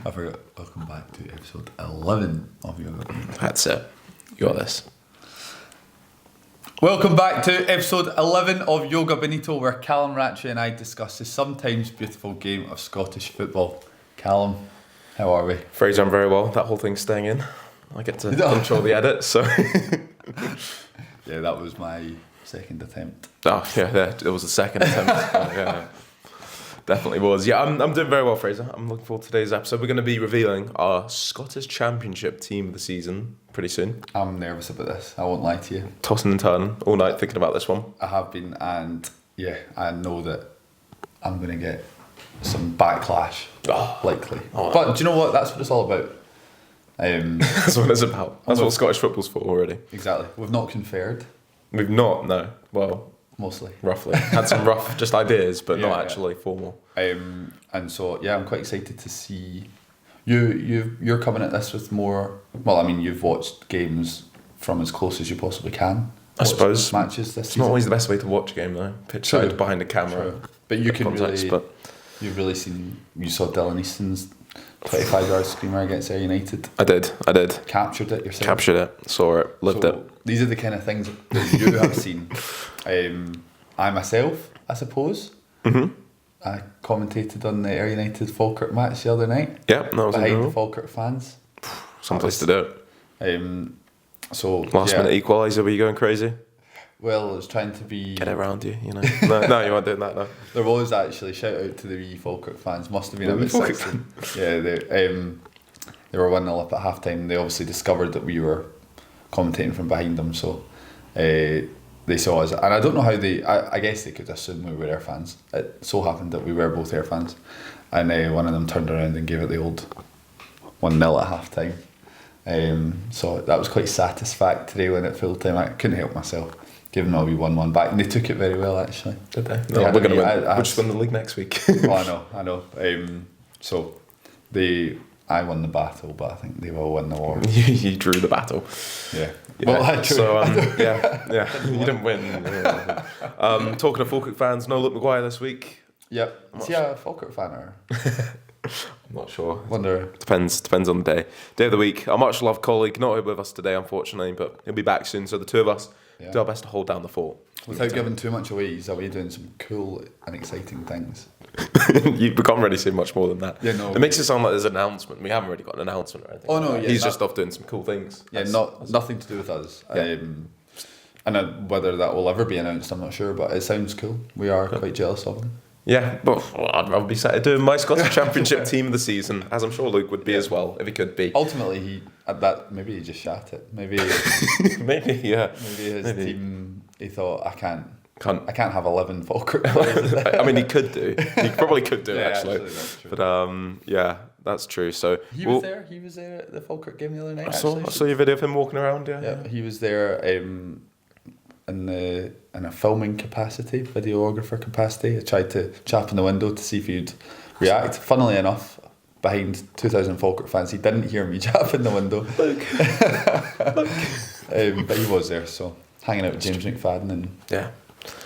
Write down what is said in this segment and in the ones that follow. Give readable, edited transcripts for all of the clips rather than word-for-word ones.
I forgot. Welcome back to episode 11 of Joga Bonito. That's it. You got this. Welcome back to episode 11 of Joga Bonito, where Callum, and I discuss the sometimes beautiful game of Scottish football. Callum, how are we? Fraser, I'm very well. That whole thing's staying in. I get to control the edit, so... Yeah, that was my second attempt. Oh, yeah, it was the second attempt. Yeah, definitely was. Yeah, I'm doing very well, Fraser. I'm looking forward to today's episode. We're going to be revealing our Scottish Championship team of the season pretty soon. I'm nervous about this, I won't lie to you. Tossing and turning all night thinking about this one. I have been, and yeah, I know that I'm going to get some backlash, likely. But do you know what? That's what it's all about. That's what it's about. That's what Scottish football's for already. Exactly. We've not conferred. We've not, no. Well, mostly. Roughly. Had some rough just ideas, but not actually formal. And so, yeah, I'm quite excited to see... You're coming at this with more... Well, I mean, you've watched games from as close as you possibly can. I suppose. Matches this season. Not always the best way to watch a game, though. Pitch side, behind the camera. True. But you can context, really... You've really seen... You saw Dylan Easton's 25-yard screamer against Ayr United. I did. Captured it yourself. Captured it, saw it, lived it. These are the kind of things that you have seen. I myself, I suppose, I commentated on the Ayr United Falkirk match the other night. Yeah, that was behind the Falkirk fans. Someplace to do it. So last minute equaliser, were you going crazy? Well, I was trying to be... Get it around you, you know. No, you weren't doing that, no. There was actually, shout out to the wee Falkirk fans, must have been about 16. Yeah, they were 1-0 up at half time. They obviously discovered that we were commentating from behind them, so they saw us. And I don't know how I guess they could assume we were Ayr fans. It so happened that we were both Ayr fans. And one of them turned around and gave it the old 1-0 at half time. So that was quite satisfactory when at full time. I couldn't help myself. Give them a wee 1-1 back, and they took it very well actually. Did they? No, we're going to win. We'll just win the league next week. Oh, I know. So I won the battle, but I think they will win the war. You drew the battle. Yeah. Well, I drew. So yeah, you didn't win. Talking of Falkirk fans, no Luke Maguire this week. Yep. Is he a Falkirk fan or? I'm not sure. Wonder. Depends on the day of the week. Our much loved colleague, not here with us today, unfortunately, but he'll be back soon. So the two of us do our best to hold down the fort. Without giving too much away, he's away doing some cool and exciting things. You can't really say much more than that. Yeah, no. It makes it sound like there's an announcement. We haven't really got an announcement or anything. Oh no, yeah. He's just off doing some cool things. Yeah, nothing to do with us. Yeah. And whether that will ever be announced, I'm not sure, but it sounds cool. We are quite jealous of him. Yeah, but I'd rather be sat doing my Scottish Championship team of the season, as I'm sure Luke would be as well, if he could be. Ultimately, maybe he just shat it. Maybe maybe his team, he thought, I can't have 11 Falkirk players. I mean, he could do. He probably could do, actually. That's true. But yeah, that's true. So he was there. He was there at the Falkirk game the other night. I saw your video of him walking around. Yeah, he was there in a filming capacity, videographer capacity. I tried to chap in the window to see if he'd react. Funnily enough, behind 2,000 Falkirk fans, he didn't hear me chap in the window. Look. But he was there, so hanging out with James McFadden and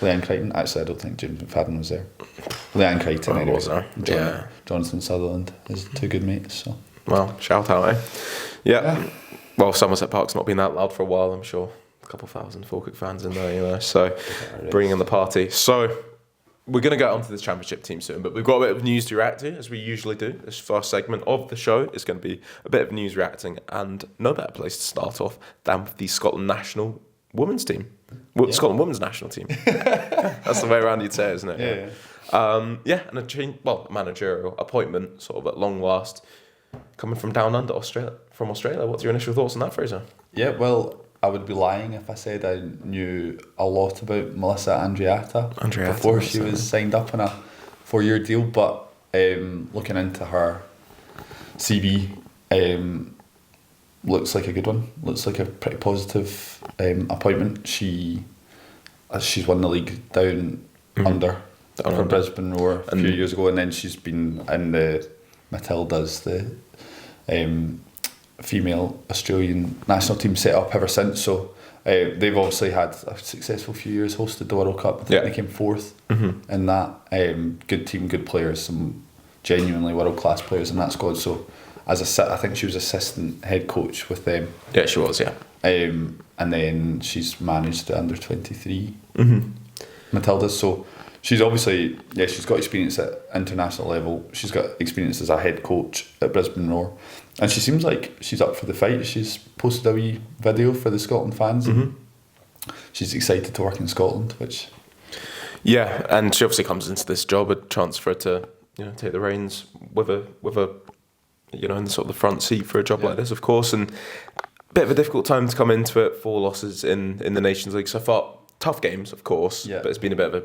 Leanne Crichton. Actually, I don't think James McFadden was there. Leanne Crichton anyway. Was there? Jonathan Sutherland is two good mates. So well, shout out, eh? Yeah. Well, Somerset Park's not been that loud for a while, I'm sure. Couple thousand Falkirk fans in there, you know, so bringing in the party. So we're going to get onto this championship team soon, but we've got a bit of news to react to, as we usually do. This first segment of the show is going to be a bit of news reacting, and no better place to start off than with the Scotland national women's team. Scotland women's national team. That's the way around you'd say it, isn't it? Yeah. And a managerial appointment, sort of at long last, coming from down under Australia. What's your initial thoughts on that, Fraser? Yeah, well, I would be lying if I said I knew a lot about Melissa Andreatta before she was signed up on a 4-year deal, but looking into her CV, looks like a good one. Looks like a pretty positive appointment. She's won the league down under for Brisbane Roar a few years ago, and then she's been in the Matildas, the female Australian national team set up ever since. So they've obviously had a successful few years, hosted the World Cup. I think they came fourth in that. Good team, good players, some genuinely world class players in that squad. So I think she was assistant head coach with them. Yeah, she was. Yeah. And then she's managed the under 23 Matildas. So she's obviously she's got experience at international level. She's got experience as a head coach at Brisbane Roar, and she seems like she's up for the fight. She's posted a wee video for the Scotland fans. She's excited to work in Scotland, which. Yeah, and she obviously comes into this job a chance for her to take the reins with a in the sort of the front seat for a job like this, of course, and a bit of a difficult time to come into it. 4 losses in the Nations League so far. Tough games, of course, but it's been a bit of a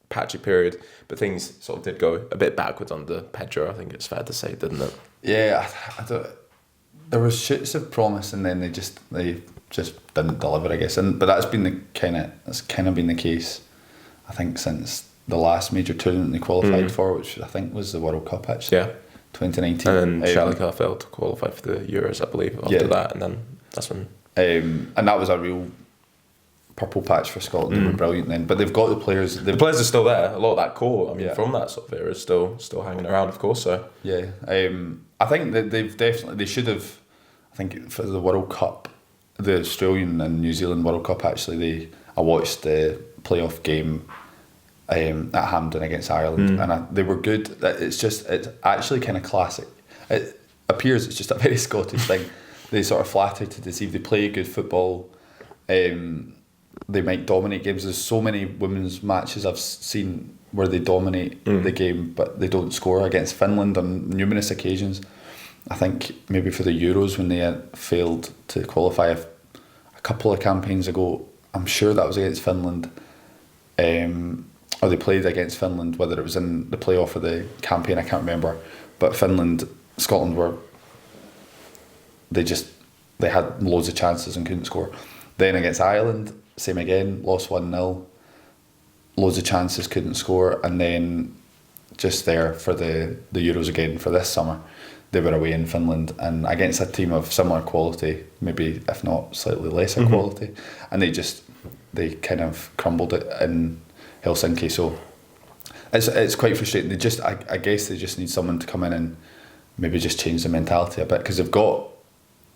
patchy period. But things sort of did go a bit backwards under Pedro. I think it's fair to say, didn't it? Yeah, I don't. There was shoots of promise, and then they just didn't deliver, I guess. But that's been kind of been the case, I think, since the last major tournament they qualified for, which I think was the World Cup, actually. Yeah. 2019. And then Shalika failed to qualify for the Euros, I believe, after that, and then that's when. And that was a real purple patch for Scotland. They were brilliant then, but they've got the players. The players are still there. A lot of that core, from that sort of era, is still hanging around, of course. So I think that they should have. I think for the World Cup, the Australian and New Zealand World Cup, actually, I watched the playoff game at Hampden against Ireland, and they were good. It's actually kind of classic. It appears it's just a very Scottish thing. They sort of flatter to deceive. They play good football. They might dominate games. There's so many women's matches I've seen where they dominate the game, but they don't score. Against Finland on numerous occasions. I think maybe for the Euros when they had failed to qualify a couple of campaigns ago, I'm sure that was against Finland. Or they played against Finland, whether it was in the playoff or the campaign, I can't remember. But Scotland they had loads of chances and couldn't score. Then against Ireland, same again, lost 1-0. Loads of chances, couldn't score. And then just there for the Euros again for this summer, they were away in Finland and against a team of similar quality, maybe if not slightly lesser quality. And they kind of crumbled it in Helsinki. So it's quite frustrating. I guess they just need someone to come in and maybe just change the mentality a bit, because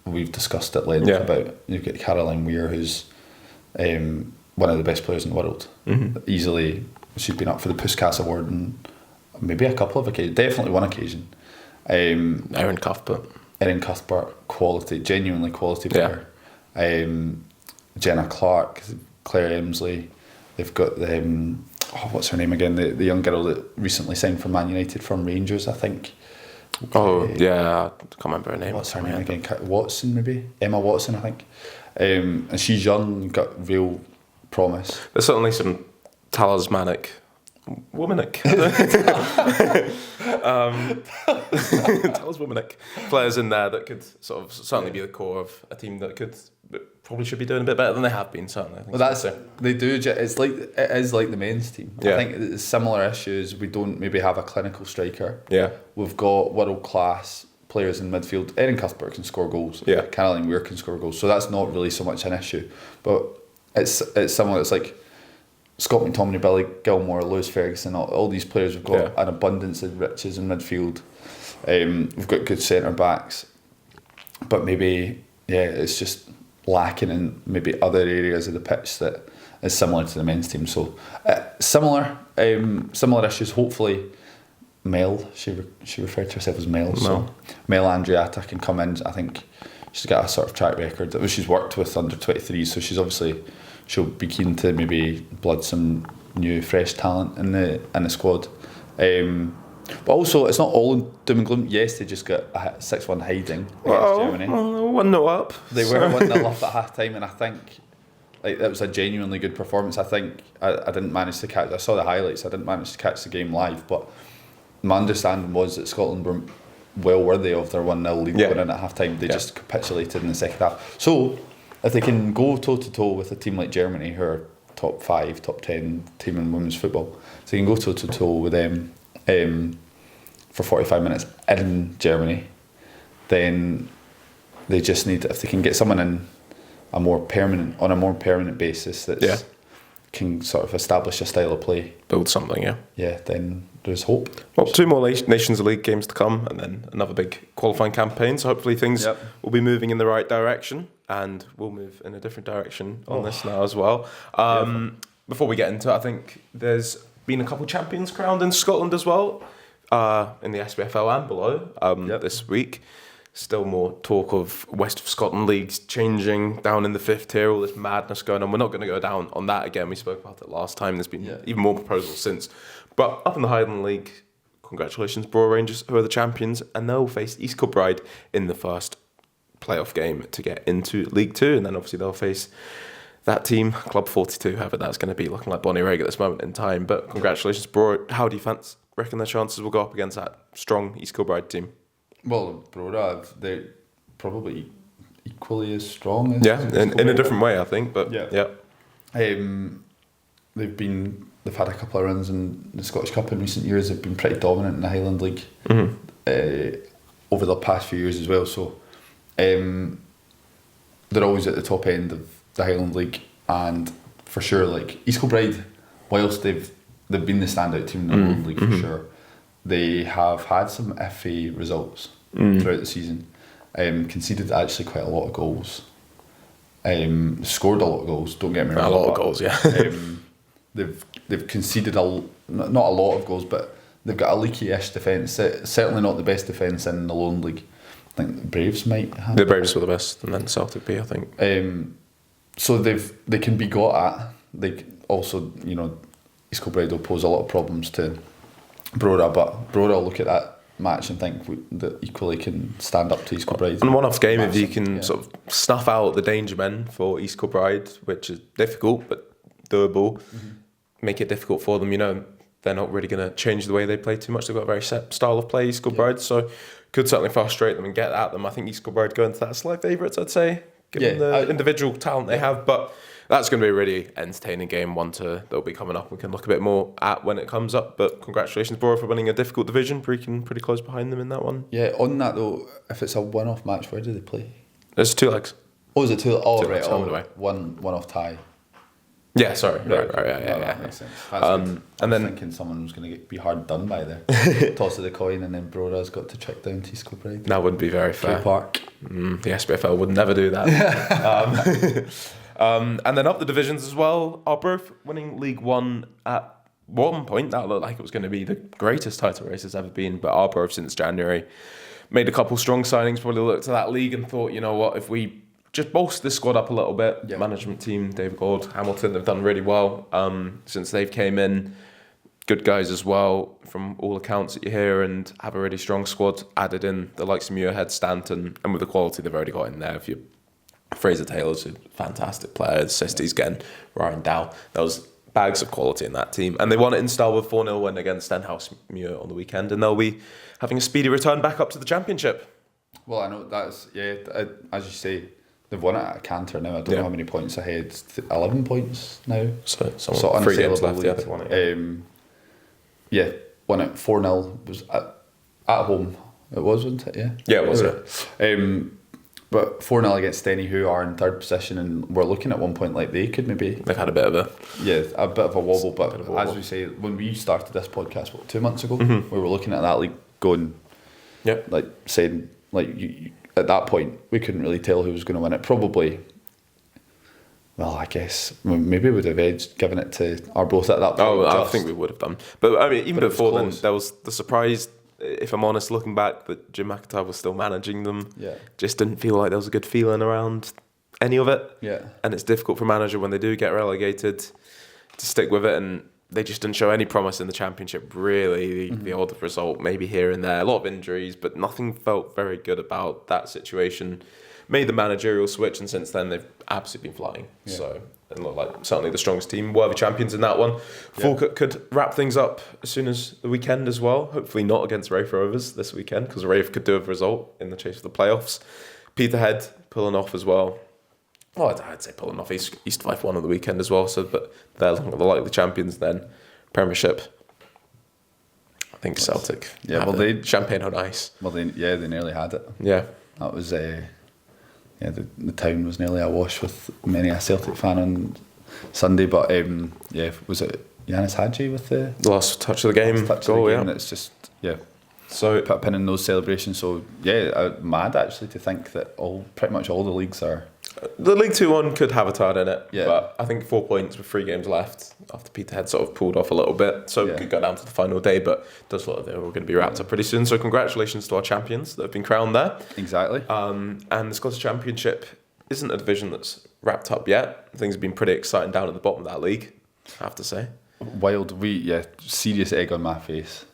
we've discussed at length about, you've got Caroline Weir, who's one of the best players in the world. Easily, she's been up for the Puskas Award on maybe a couple of occasions, definitely one occasion. Erin Cuthbert, genuinely quality player. Jenna Clark, Claire Emsley. They've got what's her name again? The young girl that recently signed for Man United from Rangers, I think. I can't remember her name. What's her name again? Watson, maybe? Emma Watson, I think. And she's young, got real promise. There's certainly some talismanic talismanic players in there that could sort of certainly be the core of a team that probably should be doing a bit better than they have been, certainly. I think they do. It is like the men's team. I think it's similar issues. We don't maybe have a clinical striker. We've got world class players in midfield. Erin Cuthbert can score goals. Caroline Weir can score goals. So that's not really so much an issue. But it's similar. It's like Scott McTominay, Billy Gilmore, Lewis Ferguson, all these players have got an abundance of riches in midfield. We've got good centre backs, but maybe it's just lacking in maybe other areas of the pitch that is similar to the men's team. So similar issues. Hopefully, Mel, she referred to herself as Mel. So Mel Andreatta can come in. I think she's got a sort of track record. She's worked with under 23s, so she'll be keen to maybe blood some new fresh talent in the squad. But also, it's not all doom and gloom. Yes, they just got a 6-1 hiding against Germany. 1-0 up. They were 1-0 up at half time, and I think that was a genuinely good performance. I think I didn't manage to catch. I saw the highlights. I didn't manage to catch the game live, but my understanding was that Scotland were well worthy of their 1-0 lead going in at half time. They just capitulated in the second half. So if they can go toe to toe with a team like Germany, who are top 5, top 10 team in women's football, so you can go toe to toe with them for 45 minutes in Germany, then they just need, if they can get someone in on a more permanent basis that can sort of establish a style of play, build something, then there's hope. Well, 2 more Nations League games to come, and then another big qualifying campaign. So hopefully things will be moving in the right direction, and we'll move in a different direction on this now as well. Before we get into it, I think there's been a couple champions crowned in Scotland as well, in the SPFL and below this week. Still more talk of West of Scotland leagues changing down in the 5th tier, all this madness going on. We're not going to go down on that again. We spoke about it last time. There's been even more proposals since. But up in the Highland League, congratulations, Broad Rangers, who are the champions, and they'll face East Kilbride in the first playoff game to get into League 2, and then obviously they'll face that team, Club 42, however that's going to be, looking like Bonnie Reg at this moment in time. But congratulations, Broad. How do you reckon their chances will go up against that strong East Kilbride team? Well, Broad, they're probably equally as strong as in a different way, I think. But they've had a couple of runs in the Scottish Cup in recent years. They've been pretty dominant in the Highland League over the past few years as well. So they're always at the top end of the Highland League, and for sure, like East Kilbride, whilst they've been the standout team in the Highland League for sure, they have had some iffy results throughout the season. Conceded actually quite a lot of goals. Scored a lot of goals. Don't get me wrong. A lot of goals, yeah. They've conceded not a lot of goals, but they've got a leaky-ish defence. Certainly not the best defence in the Lowland League. I think the Braves might have. The Braves were the best, and then Celtic B, I think. So they can be got at. They also, East Kilbride will pose a lot of problems to Broda, but Broda will look at that match and think that equally can stand up to East Kilbride. And one-off game, if you can sort of snuff out the danger men for East Kilbride, which is difficult but doable, make it difficult for them. They're not really going to change the way they play too much. They've got a very set style of play, East Kilbride, so could certainly frustrate them and get at them. I think East Kilbride go into that slight favourites, I'd say, given the individual talent they have, but that's going to be a really entertaining game, one that'll be coming up. We can look a bit more at when it comes up. But congratulations, Borough, for winning a difficult division. Brecon pretty close behind them in that one. Yeah, on that though, if it's a one-off match, where do they play? There's 2 legs. Oh, is it 2? Oh, two right. legs, One-off tie. Yeah, sorry. Right. That makes sense. And then thinking someone was going to be hard done by there. Toss of the coin, and then Broda's got to trick down to East Kilbride. That wouldn't be very fair. Park. The SPFL would never do that. And then up the divisions as well, Arbroath winning League 1 at one point. That looked like it was going to be the greatest title race it's ever been, but Arbroath since January made a couple strong signings, probably looked at that league and thought, you know what, if we just bolster this squad up a little bit, management team, David Gord, Hamilton, they've done really well since they've came in. Good guys as well, from all accounts that you hear, and have a really strong squad. Added in the likes of Muirhead, Stanton, and with the quality they've already got in there, if you Fraser Taylor's a fantastic player. Sesties again, Ryan Dow. There was bags of quality in that team. And they won it in style with 4-0 win against Stenhouse Muir on the weekend. And they'll be having a speedy return back up to the championship. Well, I know that's, as you say, they've won it at a canter now. I don't know how many points ahead. 11 points now. So 3 games left. Yeah, won it. Won it 4-0. Was at home. It was, wasn't it? Yeah, it was. But 4-0 against Steny, who are in 3rd position, and we're looking at one point like they could maybe... They've had a bit of a wobble, but as we say, when we started this podcast, 2 months ago, we were looking at that league going, saying, at that point, we couldn't really tell who was going to win it. Probably, well, I guess, maybe we would have given it to Arbroath at that point. Oh, I think we would have done. But I mean, even before then, there was the surprise... If I'm honest, looking back, that Jim McIntyre was still managing them. Just didn't feel like there was a good feeling around any of it. And it's difficult for a manager when they do get relegated to stick with it, and they just didn't show any promise in the championship, really. The odd result, maybe here and there. A lot of injuries, but nothing felt very good about that situation. Made the managerial switch, and since then they've absolutely been flying. So it looked like certainly the strongest team, worthy champions in that one. Falkirk could wrap things up as soon as the weekend as well. Hopefully not against Raith Rovers this weekend, because Raith could do a result in the chase for the playoffs. Peterhead pulling off as well. Well, I'd say pulling off East Fife won on the weekend as well. So, but they're the likely champions then. Premiership. I think Celtic. They champagne on ice. Well, they nearly had it. Yeah, that was the town was nearly awash with many a Celtic fan on Sunday, but was it Yanis Hadji with the last touch of the game goal. Yeah, that's just So put a pin in those celebrations. So mad actually to think that pretty much all the leagues are. The League 2 one could have a turn in it, Yeah. but I think 4 points with 3 games left after Peterhead sort of pulled off a little bit, so it could go down to the final day, but it does look like they're all going to be wrapped up pretty soon. So congratulations to our champions that have been crowned there. Exactly. And the Scottish Championship isn't a division that's wrapped up yet. Things have been pretty exciting down at the bottom of that league, I have to say. Wild. Serious egg on my face.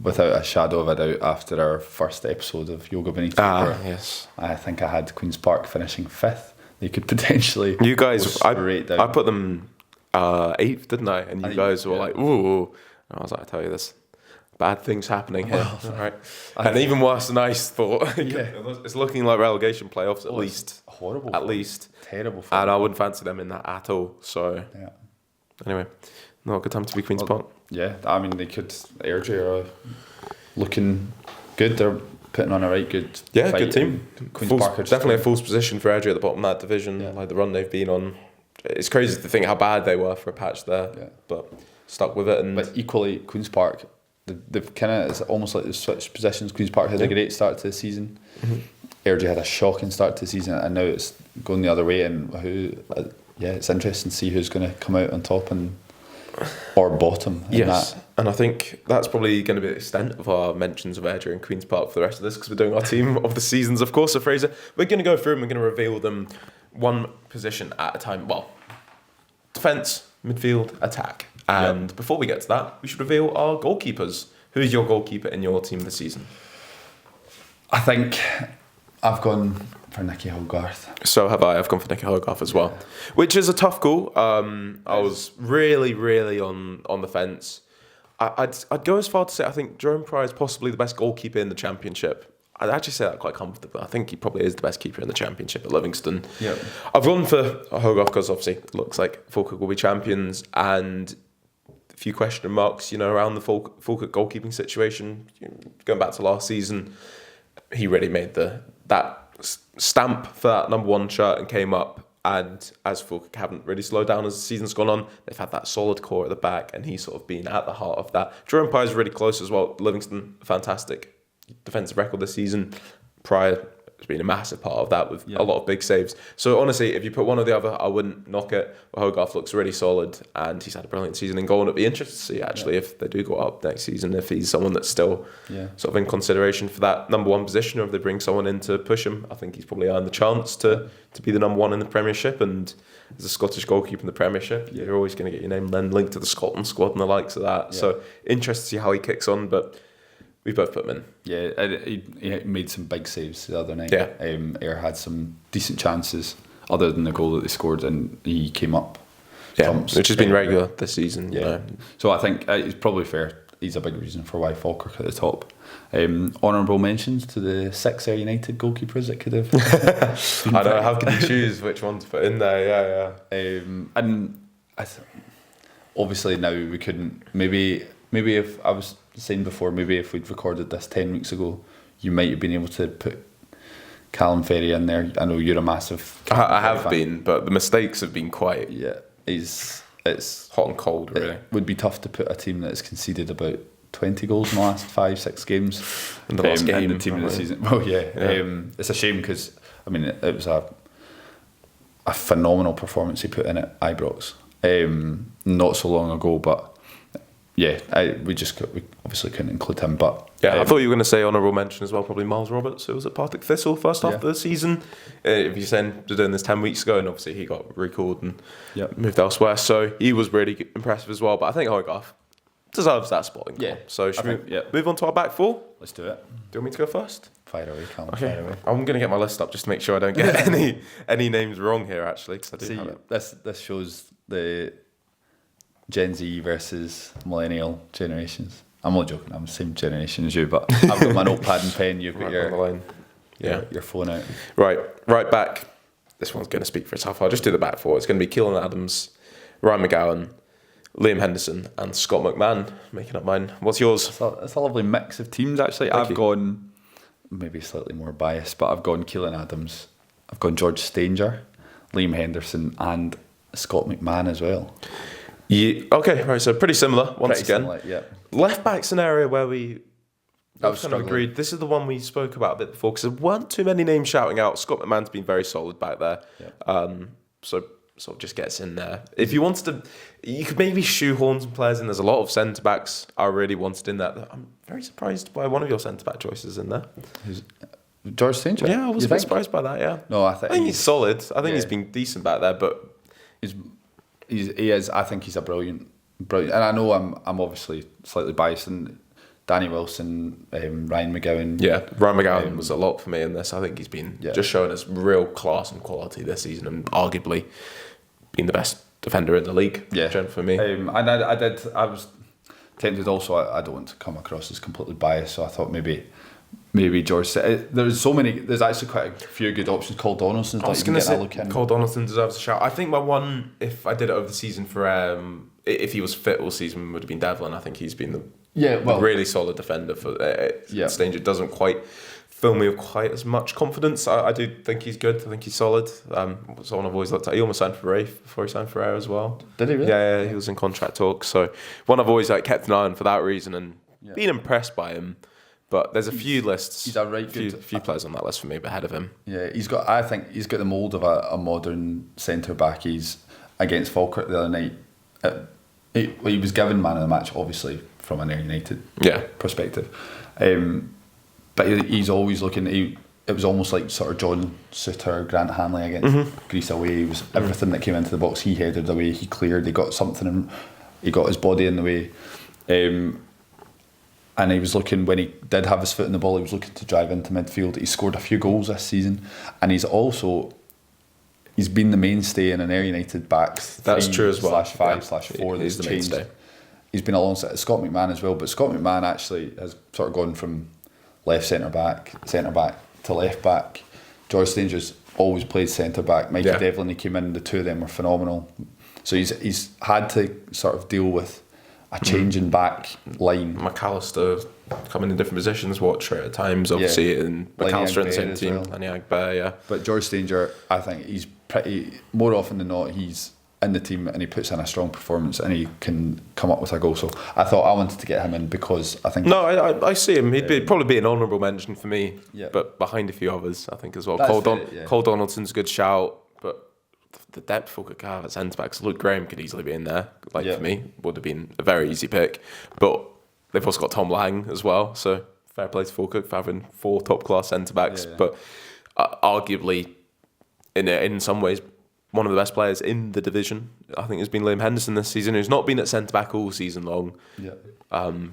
Without a shadow of a doubt, after our first episode of Joga Bonito, yes. I think I had Queen's Park finishing 5th. They could potentially. You guys, I down. put them 8th, didn't I? And you guys were like, ooh. And I was like, I tell you this, bad things happening here. All right. And even worse than I thought. It's looking like relegation playoffs at least. Horrible. At least. Terrible. And I wouldn't fancy them in that at all. So, anyway, not a good time to be Queen's Park. Yeah, I mean, they could. Airdrie are looking good. They're putting on a right good fight. Good team. Queen's Park are definitely a false position for Airdrie at the bottom of that division. Like the run they've been on. It's crazy to think how bad they were for a patch there, but stuck with it. But equally, Queen's Park, they've kind of, it's almost like they've switched positions. Queen's Park had a great start to the season. Airdrie had a shocking start to the season, and now it's going the other way. And it's interesting to see who's going to come out on top or bottom. Yes, and I think that's probably going to be the extent of our mentions of Airdrie and Queen's Park for the rest of this, because we're doing our team of the seasons, of course. So Fraser, we're going to go through and we're going to reveal them one position at a time. Well, defence, midfield, attack. And before we get to that, we should reveal our goalkeepers. Who is your goalkeeper in your team this season? I think I've gone for Nicky Hogarth. So have I. I've gone for Nicky Hogarth as well, which is a tough call. I was really, really on the fence. I'd go as far to say I think Jerome Pryor is possibly the best goalkeeper in the Championship. I'd actually say that quite comfortably. I think he probably is the best keeper in the Championship at Livingston. Yeah, I've gone for Hogarth because obviously it looks like Falkirk will be champions, and a few question marks, around the Falkirk goalkeeping situation. Going back to last season, he really made that stamp for that number 1 shirt and came up. And as Falkirk haven't really slowed down as the season's gone on, they've had that solid core at the back, and he's sort of been at the heart of that. Jerome Pryor's really close as well. Livingston, fantastic defensive record this season. Pryor has been a massive part of that with a lot of big saves. So honestly, if you put one or the other, I wouldn't knock it. But Hogarth looks really solid, and he's had a brilliant season in goal. And it'd be interesting to see actually if they do go up next season, if he's someone that's still sort of in consideration for that number 1 position, or if they bring someone in to push him. I think he's probably earned the chance to be the number 1 in the Premiership, and as a Scottish goalkeeper in the Premiership, you're always going to get your name then linked to the Scotland squad and the likes of that. So interesting to see how he kicks on, but we both put him in. Yeah, he made some big saves the other night. Yeah. Ayr had some decent chances other than the goal that they scored, and he came up. Which has been regular this season. So I think it's probably fair. He's a big reason for why Falkirk at the top. Honourable mentions to the 6 Ayr United goalkeepers that could have. I know, how can you choose which one to put in there? And obviously now we couldn't. Maybe if I was saying before, maybe if we'd recorded this 10 weeks ago, you might have been able to put Callum Ferry in there. I know you're a massive. I have been, but the mistakes have been quite. Yeah, it's hot and cold. Really, it would be tough to put a team that has conceded about 20 goals in the last 5-6 games in the last game in the team of the season. Well, it's a shame because I mean it was a phenomenal performance he put in at Ibrox not so long ago, but. Yeah, we obviously couldn't include him, but I thought you were going to say honourable mention as well. Probably Miles Roberts, who was at Partick Thistle first half of the season. If you're saying they're doing this 10 weeks ago, and obviously he got recalled and moved elsewhere, so he was really impressive as well. But I think Hogarth deserves that spot. So should we move on to our back 4? Let's do it. Do you want me to go first? Fire away, Callum. Okay. Fire away. I'm going to get my list up just to make sure I don't get any names wrong here. Actually, because I do have it. This shows the Gen Z versus millennial generations. I'm not joking, I'm the same generation as you, but I've got my notepad and pen, you've got your phone out. Right back. This one's going to speak for itself. I'll just do the back 4. It's going to be Keelan Adams, Ryan McGowan, Liam Henderson and Scott McMahon making up mine. What's yours? It's a lovely mix of teams actually. I've gone maybe slightly more biased, but I've gone Keelan Adams, I've gone George Stanger, Liam Henderson and Scott McMahon as well. Yeah. Okay, right. So pretty similar once again. Similar, yeah. Left back's an area where we was kind of struggling. agreed. This is the one we spoke about a bit before because there weren't too many names shouting out. Scott McMahon's been very solid back there. Yeah. So sort of just gets in there. If you wanted to, you could maybe shoehorn some players in. There's a lot of centre backs I really wanted in there. I'm very surprised by one of your centre back choices in there. George Stranger? Yeah, I was a bit surprised by that. Yeah. No, I think he's solid. I think he's been decent back there, but he is. I think he's a brilliant. And I know I'm obviously slightly biased, and Danny Wilson, Ryan McGowan. Yeah, Ryan McGowan was a lot for me in this. I think he's been just showing us real class and quality this season, and arguably been the best defender in the league. Yeah, for me. And I was tempted also. I don't want to come across as completely biased, so I thought maybe George. There's so many. There's actually quite a few good options. Cole Donaldson's. I was going to say Cole Donaldson deserves a shout. I think my one, if I did it over the season for, if he was fit all season, would have been Devlin. I think he's been the really solid defender for Stranger. Doesn't quite fill me with quite as much confidence. I do think he's good. I think he's solid. Someone I've always looked at. He almost signed for Rafe before he signed for Ayr as well. Did he really? Yeah, he was in contract talks. So one I've always kept an eye on for that reason and been impressed by him. But there's a few lists. He's a few players on that list for me, but ahead of him. Yeah, I think he's got the mould of a modern centre back. He's against Falkirk the other night. He was given man of the match, obviously from an Ayr United perspective, but he's always looking. It was almost like sort of John Suter, Grant Hanley against Greece away. He was everything that came into the box. He headed away. He cleared. He got something. He got his body in the way. And he was looking, when he did have his foot in the ball, he was looking to drive into midfield. He scored a few goals this season, and he's been the mainstay in an Ayr United backs. That's true as well. /5/4. He's the mainstay. He's been alongside Scott McMahon as well, but Scott McMahon actually has sort of gone from left centre back to left back. George Stanger's always played centre back. Mikey Devlin, he came in. The two of them were phenomenal. So he's had to sort of deal with a changing back line. McAllister coming in different positions, at times, obviously, and McAllister in the same team, Lenny Agbear, But George Stanger, I think he's pretty, more often than not, he's in the team and he puts in a strong performance and he can come up with a goal. So I thought I wanted to get him in because I think... No, I see him. He'd probably be an honourable mention for me, but behind a few others, I think, as well. Cole Donaldson's a good shout, but the depth Falkirk have at centre-backs, Luke Graham could easily be in there, for me, would have been a very easy pick. But they've also got Tom Lang as well, so fair play to Falkirk for having 4 top-class centre-backs. But arguably, in some ways, one of the best players in the division, I think, has been Liam Henderson this season, who's not been at centre-back all season long,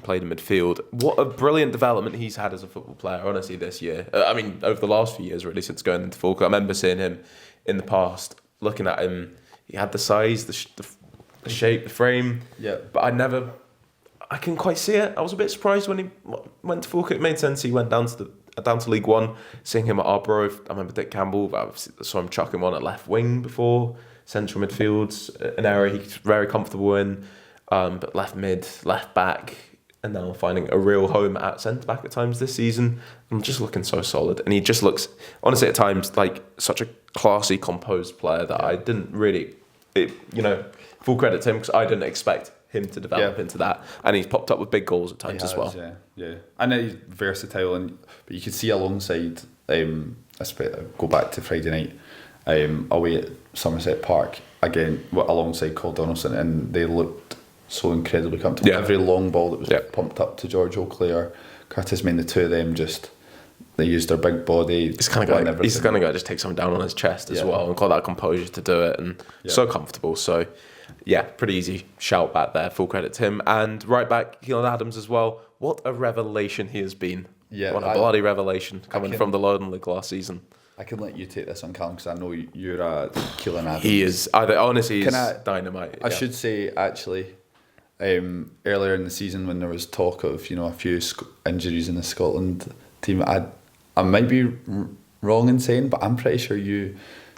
played in midfield. What a brilliant development he's had as a football player, honestly, this year. Over the last few years, really, since going into Falkirk. I remember seeing him in the past, looking at him, he had the size, the shape, the frame. Yeah. But I couldn't quite see it. I was a bit surprised when he went to Falkirk. It made sense. He went down to League One, seeing him at Arborough. I remember Dick Campbell. I saw him chuck him on at left wing before, central midfield, an area he's very comfortable in. But left mid, left back, and now finding a real home at centre back at times this season. I'm just looking so solid, and he just looks, honestly, at times like such a classy, composed player that I didn't really, full credit to him, because I didn't expect him to develop into that, and he's popped up with big goals at times as well. And he's versatile, but you could see alongside. Go back to Friday night, away at Somerset Park again, alongside Cole Donaldson, and they looked so incredibly comfortable. Every long ball that was pumped up to George O'Clair, Curtis Main, the two of them they used their big body. He's the kind of guy that just takes someone down on his chest as well, and got that composure to do it, and so comfortable. So, pretty easy shout back there. Full credit to him. And right back, Keelan Adams as well. What a revelation he has been. What a bloody revelation coming from the Lowland League last season. I can let you take this on, Callum, because I know you're a Keelan Adams. He is. Honestly, he's dynamite. I should say, actually, earlier in the season when there was talk of a few injuries in the Scotland team, I might be wrong in saying, but I'm pretty sure you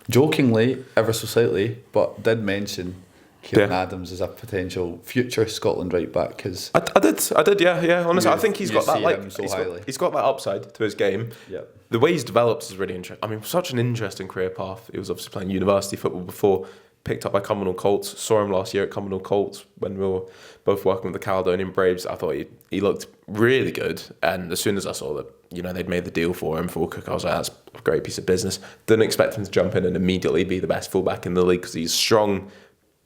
jokingly, ever so slightly, but did mention Keelan Adams as a potential future Scotland right back. Cause I did, yeah. Honestly, I think he's got that he's got that upside to his game. Yeah. The way he's developed is really interesting. I mean, such an interesting career path. He was obviously playing university football before picked up by Cumbernauld Colts. Saw him last year at Cumbernauld Colts when we were both working with the Caledonian Braves. I thought he looked really good. And as soon as I saw that, they'd made the deal for him, for Cook, I was like, that's a great piece of business. Didn't expect him to jump in and immediately be the best fullback in the league because he's strong,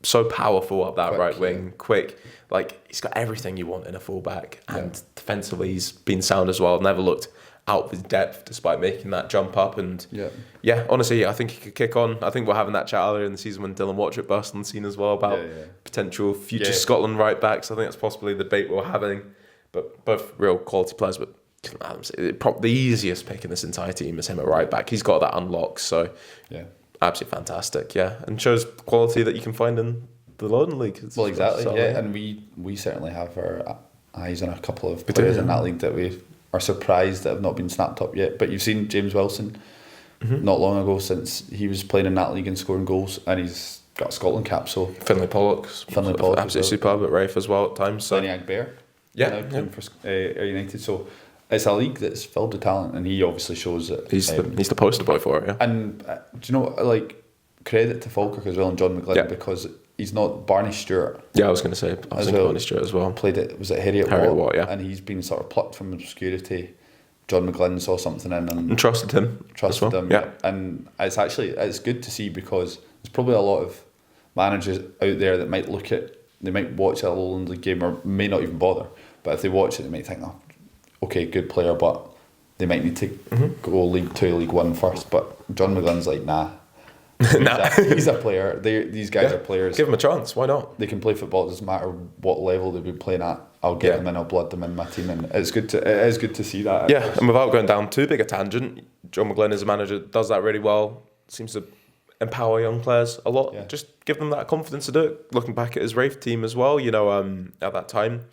so powerful up that right wing, quick. Like, he's got everything you want in a fullback. And defensively, he's been sound as well. Never looked out of his depth despite making that jump up. And honestly, I think he could kick on. I think we're having that chat earlier in the season when Dylan Watchett burst on the scene as well about potential future Scotland right backs. I think that's possibly the debate we're having. But both real quality players. But Adams, the easiest pick in this entire team is him at right back. He's got that unlock. So absolutely fantastic. And shows quality that you can find in the London League. Well, exactly. And we certainly have our eyes on a couple of players in that league that we are surprised that have not been snapped up yet. But you've seen James Wilson not long ago, since he was playing in that league and scoring goals, and he's got a Scotland cap. So Finlay Pollock absolutely superb at Rafe as well at times. So Lenny Agbear playing for United. So it's a league that's filled with talent, and he obviously shows that he's the poster boy for it. And do you know, like, credit to Falkirk as well and John McGlynn, because he's not Barney Stewart. I was going to say, Barney Stewart as well. Played it, was it Harriet Watt? And he's been sort of plucked from obscurity. John McGlynn saw something in and trusted him. And it's good to see, because there's probably a lot of managers out there that might watch a Lowland League game or may not even bother, but if they watch it they might think, oh, okay, good player, but they might need to go League 2, League 1 first. But John McGlynn's like, nah. He's a player. These guys are players. Give them a chance. Why not? They can play football. It doesn't matter what level they've been playing at. I'll get them in. I'll blood them in my team, and it is good to see that. And without going down too big a tangent, John McGlynn as a manager does that really well. Seems to empower young players a lot. Just give them that confidence to do it. Looking back at his Rafe team as well, at that time,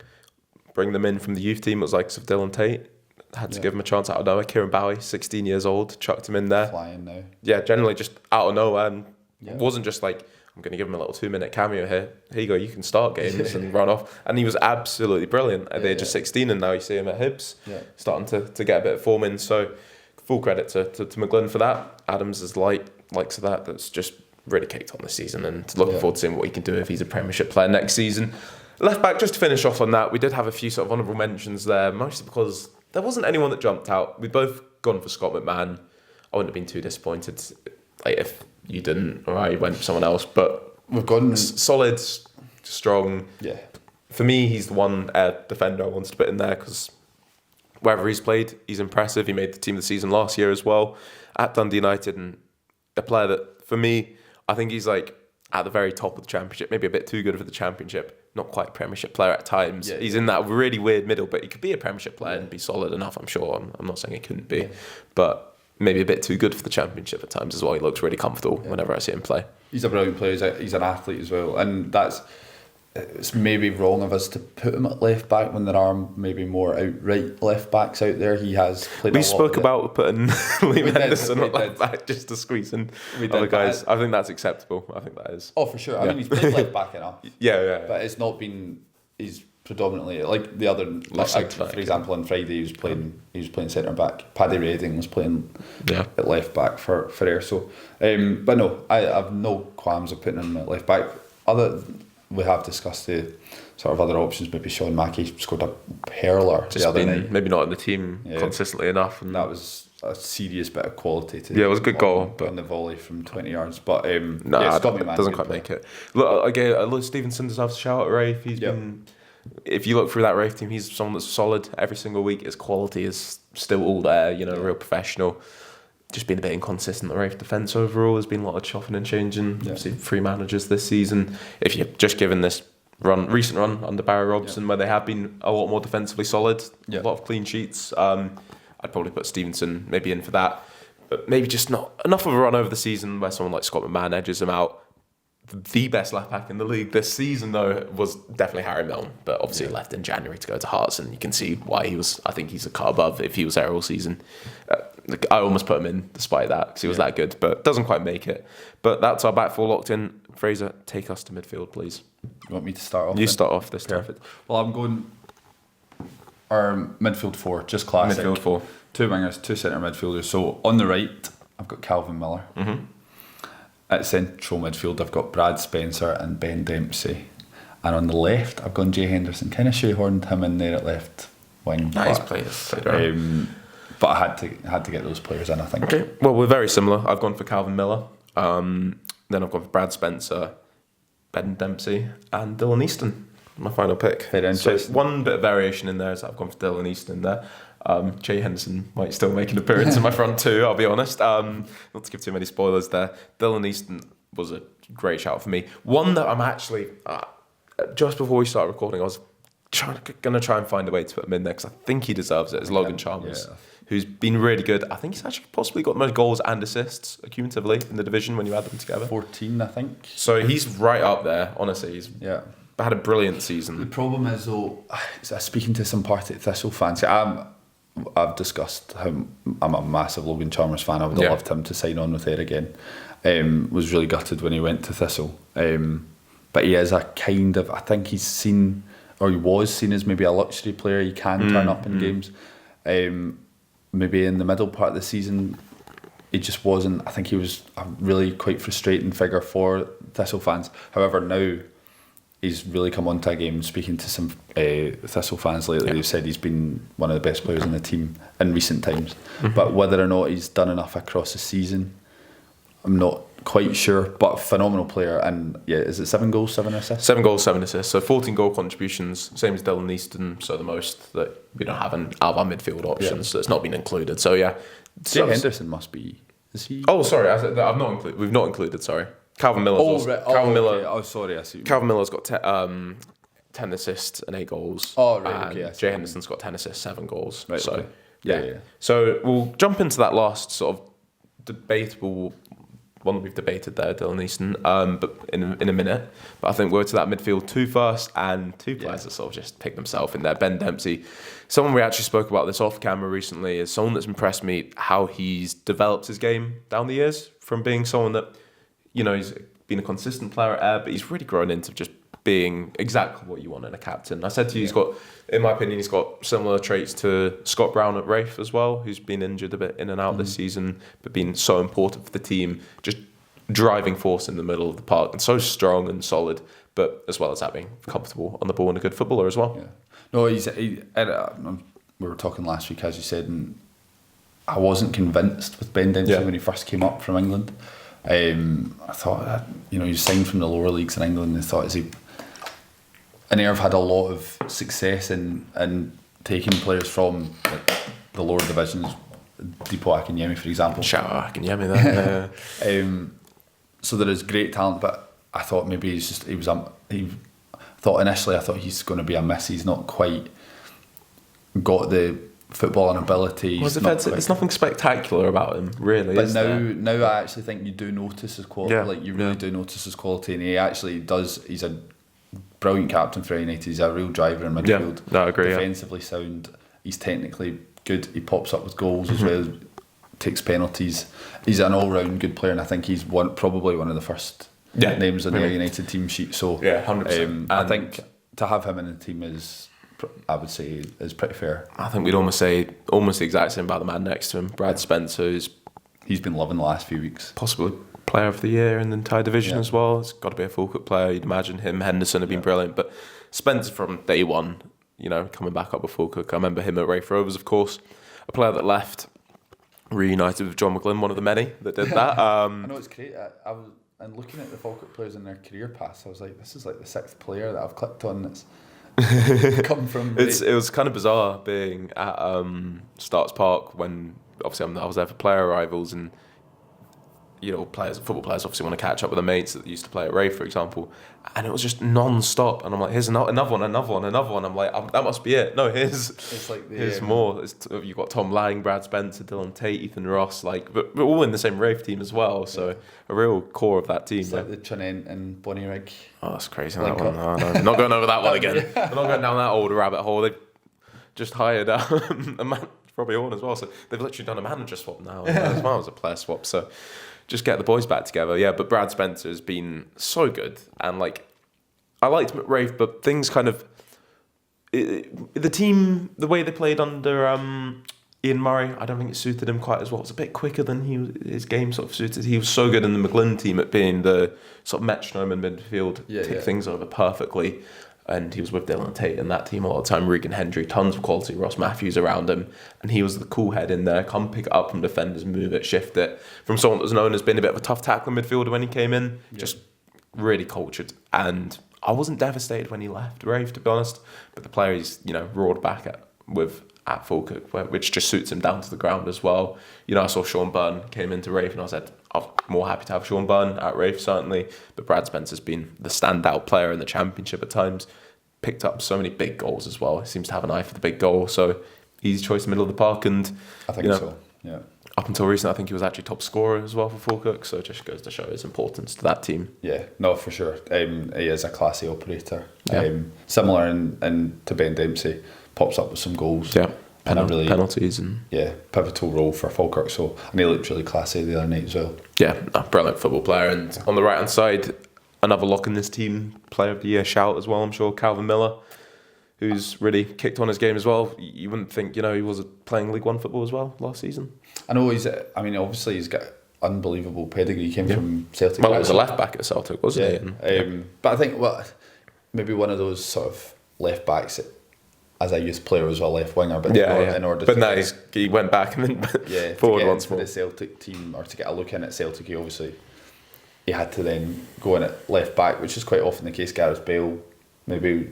bring them in from the youth team. It was like Dylan Tate. Had to give him a chance out of nowhere. Kieran Bowie, 16 years old, chucked him in there. Flying now. Generally just out of nowhere. And it wasn't just like, I'm going to give him a little 2-minute cameo here. Here you go, you can start games and run off. And he was absolutely brilliant at the age of 16, and now you see him at Hibs, starting to get a bit of form in. So full credit to McGlynn for that. Adams is likes of that. That's just really kicked on this season, and looking forward to seeing what he can do if he's a Premiership player next season. Left back, just to finish off on that, we did have a few sort of honourable mentions there, mostly because there wasn't anyone that jumped out. We'd both gone for Scott McMahon. I wouldn't have been too disappointed if you didn't, or I went for someone else. But we've gone solid, strong. Yeah. For me, he's the one defender I wanted to put in there, because wherever he's played, he's impressive. He made the team of the season last year as well at Dundee United, and a player that, for me, I think he's like at the very top of the Championship, maybe a bit too good for the Championship. Not quite a Premiership player at times. He's in that really weird middle, but he could be a Premiership player and be solid enough, I'm sure. I'm not saying he couldn't be, but maybe a bit too good for the Championship at times as well. He looks really comfortable whenever I see him play. He's a brilliant player. He's an athlete as well, and it's maybe wrong of us to put him at left back when there are maybe more outright left backs out there. He has played. We spoke about putting Liam Henderson at left back just to squeeze in other guys. I think that's acceptable. I think that is. Oh, for sure. I mean, he's played left back enough. But it's not been. He's predominantly like the other. For example, on Friday he was playing centre back. Paddy Redding was playing at left back for Ayr. So, but no, I have no qualms of putting him at left back. We have discussed the sort of other options. Maybe Sean Mackey scored a hurler the other night. Maybe not in the team consistently enough. And that was a serious bit of quality. It was a good goal. On the volley from 20 yards. But it doesn't quite make it. Look, again, Stevenson deserves a shout at Rafe. He's been... If you look through that Rafe team, he's someone that's solid every single week. His quality is still all there, real professional. Just been a bit inconsistent. The Rafe defence overall has been a lot of chopping and changing. Obviously, 3 managers this season. If you're just given this recent run under Barry Robson, where they have been a lot more defensively solid, a lot of clean sheets, I'd probably put Stevenson maybe in for that. But maybe just not enough of a run over the season where someone like Scott McMahon edges him out. The best left back in the league this season, though, was definitely Harry Milne, but obviously left in January to go to Hearts, and you can see why he was. I think he's a cut above if he was there all season. I almost put him in despite that because he was that good, but doesn't quite make it. But that's our back four locked in. Fraser, take us to midfield, please. You want me to start off? You start off this time. Perfect. Well, I'm going our midfield 4, just classic. Midfield 4. 2 wingers, 2 centre midfielders. So on the right, I've got Calvin Miller. Mm-hmm. at central midfield, I've got Brad Spencer and Ben Dempsey. And on the left, I've gone Jay Henderson. Kind of shoehorned him in there at left wing. Nice players. Right. But I had to get those players in, I think. Okay, well, we're very similar. I've gone for Calvin Miller. Then I've gone for Brad Spencer, Ben Dempsey, and Dylan Easton. My final pick. Very interesting. So one bit of variation in there is that I've gone for Dylan Easton there. Jay Henderson might still make an appearance in my front two, I'll be honest. Not to give too many spoilers there. Dylan Easton was a great shout for me. One that I'm actually, just before we start recording, I was going to try and find a way to put him in there because I think he deserves it, is Logan Chalmers, who's been really good. I think he's actually possibly got the most goals and assists accumulatively in the division when you add them together. 14, I think. So he's right up there, honestly. He's had a brilliant season. The problem is, though, speaking to some Partick Thistle fans, I've discussed how I'm a massive Logan Chalmers fan. I would have loved him to sign on with there again. Was really gutted when he went to Thistle. But he is a kind of, I think he's seen, or he was seen as maybe a luxury player. He can turn up in games. Maybe in the middle part of the season, he just wasn't. I think he was a really quite frustrating figure for Thistle fans. However, now he's really come onto a game. Speaking to some Thistle fans lately, they've said he's been one of the best players in the team in recent times. But whether or not he's done enough across the season, I'm not quite sure. But phenomenal player, and is it 7 goals, 7 assists? 7 goals, 7 assists. So 14 goal contributions, same as Dylan Easton. So the most that we don't have out of our midfield options. So it's not been included. So Jay Henderson must be. Is he? Oh, sorry, I've not included. We've not included. Sorry, Calvin Miller. Miller. Okay. Oh, sorry, I see. Calvin Miller's got 10 assists and 8 goals. Oh, right. Okay. Jay Henderson's got 10 assists, 7 goals. Right. So okay. Yeah. So we'll jump into that last sort of debatable one that we've debated there, Dylan Easton, but in a minute. But I think we're to that midfield 2 first, and 2 players that sort of just picked themselves in there. Ben Dempsey, someone we actually spoke about this off camera recently, is someone that's impressed me how he's developed his game down the years from being someone that, he's been a consistent player at Ayr, but he's really grown into just being exactly what you want in a captain. I said to you, he's got, in my opinion, he's got similar traits to Scott Brown at Rafe as well, who's been injured a bit in and out this season, but been so important for the team, just driving force in the middle of the park, and so strong and solid, but as well as that being comfortable on the ball and a good footballer as well. Yeah. No, we were talking last week, as you said, and I wasn't convinced with Ben Dempsey when he first came up from England. I thought that, he signed from the lower leagues in England, and I thought, and Ayr have had a lot of success in taking players from the lower divisions, Depot Akinyemi, for example. Shout out Akinyemi there. So there is great talent, but I thought maybe I thought initially he's going to be a miss. He's not quite got the footballing ability. There's nothing spectacular about him, really. But now I actually think you do notice his quality. Like you really do notice his quality, and he actually does. He's a brilliant captain for United. He's a real driver in midfield. Yeah, no, I agree. Defensively sound. He's technically good. He pops up with goals as well. Takes penalties. He's an all-round good player, and I think he's probably one of the first names on the United team sheet. So 100%. I think to have him in the team is pretty fair. I think we'd almost say the exact same about the man next to him, Brad Spencer. He's been loving the last few weeks. Possibly player of the year in the entire division as well. It's got to be a full cup player. You'd imagine him. Henderson have been brilliant, but Spencer from day one, coming back up with full cook. I remember him at Rafe Rovers, of course, a player that left, reunited with John McGlynn, one of the many that did that. I know it's great. I was looking at the Falkirk players in their career paths. I was like, this is like the 6th player that I've clicked on that's come from. It was kind of bizarre being at Starks Park when obviously I was there for player arrivals, and football players obviously want to catch up with their mates that used to play at Rafe, for example, and it was just non-stop, and I'm like, here's another one. I'm like, that must be it. No, here's more. You've got Tom Lang, Brad Spencer, Dylan Tate, Ethan Ross, but we're all in the same Rafe team as well, so a real core of that team. It's like the Trinent and Bonnie Rig. Oh, that's crazy. That one. No, not going over that one again. We're not going down that old rabbit hole. They've just hired a man, probably on as well, so they've literally done a manager swap now as well as a player swap, so just get the boys back together. Yeah, but Brad Spencer has been so good, and I liked him at Rafe, but things kind of the team, the way they played under Ian Murray, I don't think it suited him quite as well. It was a bit quicker than his game sort of suited. He was so good in the McGlynn team at being the sort of metronome in midfield, take things over perfectly. And he was with Dylan Tate in that team a lot of the time. Regan Hendry, tons of quality. Ross Matthews around him. And he was the cool head in there. Come pick it up from defenders, move it, shift it. From someone that was known as being a bit of a tough tackling midfielder when he came in. Just really cultured. And I wasn't devastated when he left Rafe, to be honest. But the player he's, roared back at Falkirk, which just suits him down to the ground as well. I saw Sean Byrne came into Rafe and I said, I'm more happy to have Sean Byrne at Rafe, certainly. But Brad Spencer's been the standout player in the Championship at times. Picked up so many big goals as well. He seems to have an eye for the big goal. So easy choice in the middle of the park. And I think so, yeah. Up until recently, I think he was actually top scorer as well for Falkirk. So it just goes to show his importance to that team. Yeah, no, for sure. He is a classy operator. Yeah. Similar to Ben Dempsey. Pops up with some goals. Yeah. And a really penalties and pivotal role for Falkirk. So, and he looked really classy the other night as well. Yeah, a brilliant football player. And on the right hand side, another lock in this team, Player of the Year shout as well. I'm sure Calvin Miller, who's really kicked on his game as well. You wouldn't think he was playing League One football as well last season. I know obviously he's got unbelievable pedigree. He came from Celtic. Well, he was a left back at Celtic, wasn't he? But I think maybe one of those sort of left backs. As a youth player as well, left winger, but in order. But now he went back and then forward once more. The Celtic team, or to get a look in at Celtic, he had to then go in at left back, which is quite often the case. Gareth Bale, maybe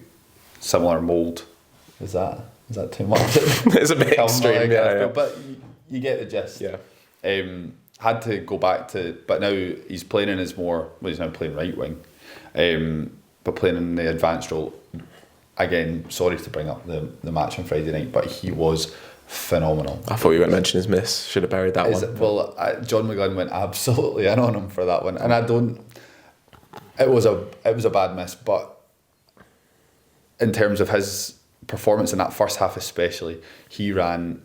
similar mould. Is that too much? It's a bit extreme, Bale, but you get the gist. Yeah. Had to go back to, but now he's playing in his he's now playing right wing, but playing in the advanced role. Again, sorry to bring up the match on Friday night, but he was phenomenal. I thought you were going to mention his miss. Should have buried that one. Well, John McGlynn went absolutely in on him for that one, and it was a bad miss, but in terms of his performance in that first half especially, he ran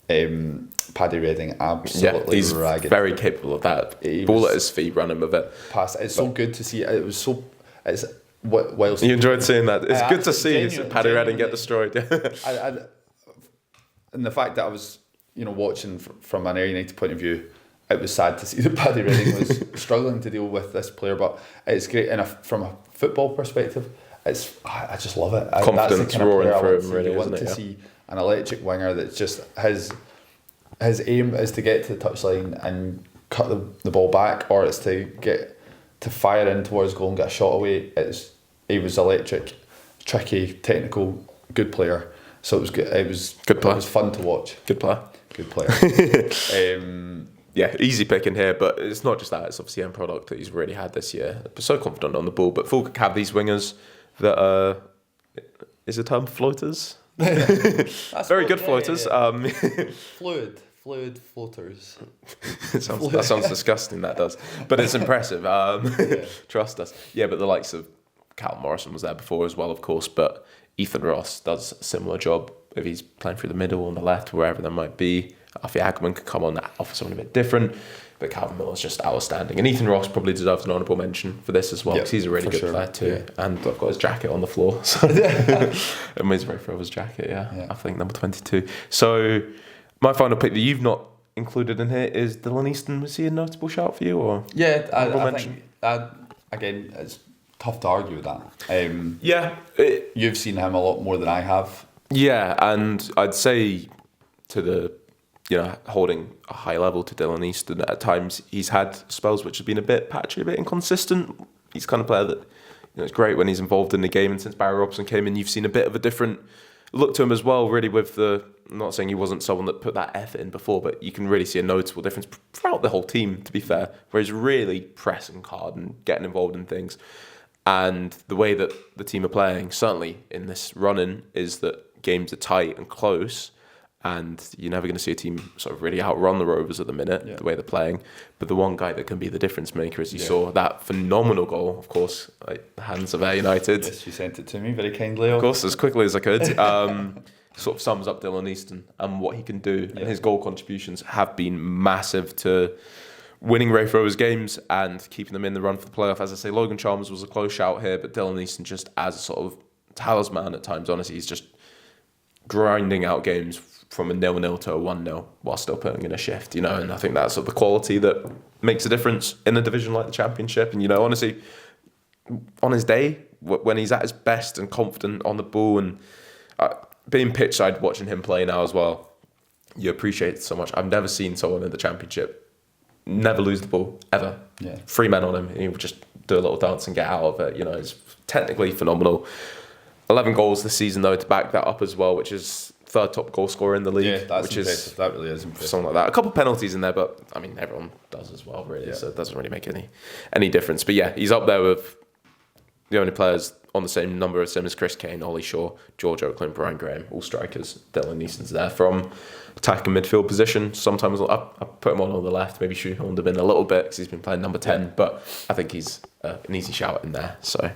Paddy Redding absolutely he's ragged. Very capable of that. Ball at his feet, running with it. It's so good to see. It was so. Whilst you enjoyed seeing that. It's good to see Paddy Redding get destroyed. And the fact that I was, watching from an Ayr United point of view, it was sad to see that Paddy Redding was struggling to deal with this player. But it's great, and from a football perspective, I just love it. Confidence that's the kind roaring of through him, really, you want to see an electric winger that's just his aim is to get to the touchline and cut the ball back, or it's to fire in towards goal and get a shot away. He was electric, tricky, technical, good player. So it was good. It was good player. It was fun to watch. Good player. Easy picking here, but it's not just that. It's obviously end product that he's really had this year. So confident on the ball, but Falkirk have these wingers that are, is the term floaters? Very good floaters. Fluid floaters. That sounds disgusting, that does. But it's impressive. Trust us. Yeah, but the likes of Callum Morrison was there before as well, of course. But Ethan Ross does a similar job if he's playing through the middle, on the left, wherever that might be. Alfie Ackerman could come on that, offer something a bit different. But Calvin Miller's just outstanding. And Ethan Ross probably deserves an honourable mention for this as well, because he's a really good player too. Yeah. And I've got his jacket on the floor. So and he's very proud of his jacket, I think number 22. So my final pick that you've not included in here is Dylan Easton. Was he a notable shout for you? Or I think, again, it's tough to argue with that. You've seen him a lot more than I have. Yeah, and I'd say to the, holding a high level to Dylan Easton, at times he's had spells which have been a bit patchy, a bit inconsistent. He's kind of player that, it's great when he's involved in the game, and since Barry Robson came in, you've seen a bit of a different look to him as well, really, with I'm not saying he wasn't someone that put that effort in before, but you can really see a noticeable difference throughout the whole team, to be fair, where he's really pressing hard and getting involved in things. And the way that the team are playing, certainly in this run-in, is that games are tight and close, and you're never going to see a team sort of really outrun the Rovers at the minute, the way they're playing. But the one guy that can be the difference maker, as you saw, that phenomenal goal, of course, like the hands of Ayr United. Yes, you sent it to me very kindly. Of course, as quickly as I could. Sort of sums up Dylan Easton and what he can do. And his goal contributions have been massive to winning Rafe Rovers games and keeping them in the run for the playoff. As I say, Logan Chalmers was a close shout here, but Dylan Easton just as a sort of talisman at times, honestly, he's just grinding out games from a 0-0 to a 1-0 while still putting in a shift, you know, and I think that's sort of the quality that makes a difference in a division like the Championship. And, you know, honestly, on his day, when he's at his best and confident on the ball, and being pitch side, watching him play now as well, you appreciate it so much. I've never seen someone in the Championship never lose the ball, ever. Yeah. 3 men on him, and he would just do a little dance and get out of it. You know, it's technically phenomenal. 11 goals this season, though, to back that up as well, which is 3rd top goal scorer in the league. Yeah, that's which impressive. That really is impressive. Something like that. A couple of penalties in there, but I mean, everyone does as well, really. Yeah. So it doesn't really make any difference. But yeah, he's up there with the only players on the same number as him as Chris Kane, Ollie Shaw, George Oakley, and Brian Graham, all strikers. Dylan Neeson's there from attack and midfield position. Sometimes I put him on the left, maybe shoehorned him in a little bit because he's been playing number 10, but I think he's an easy shout in there. So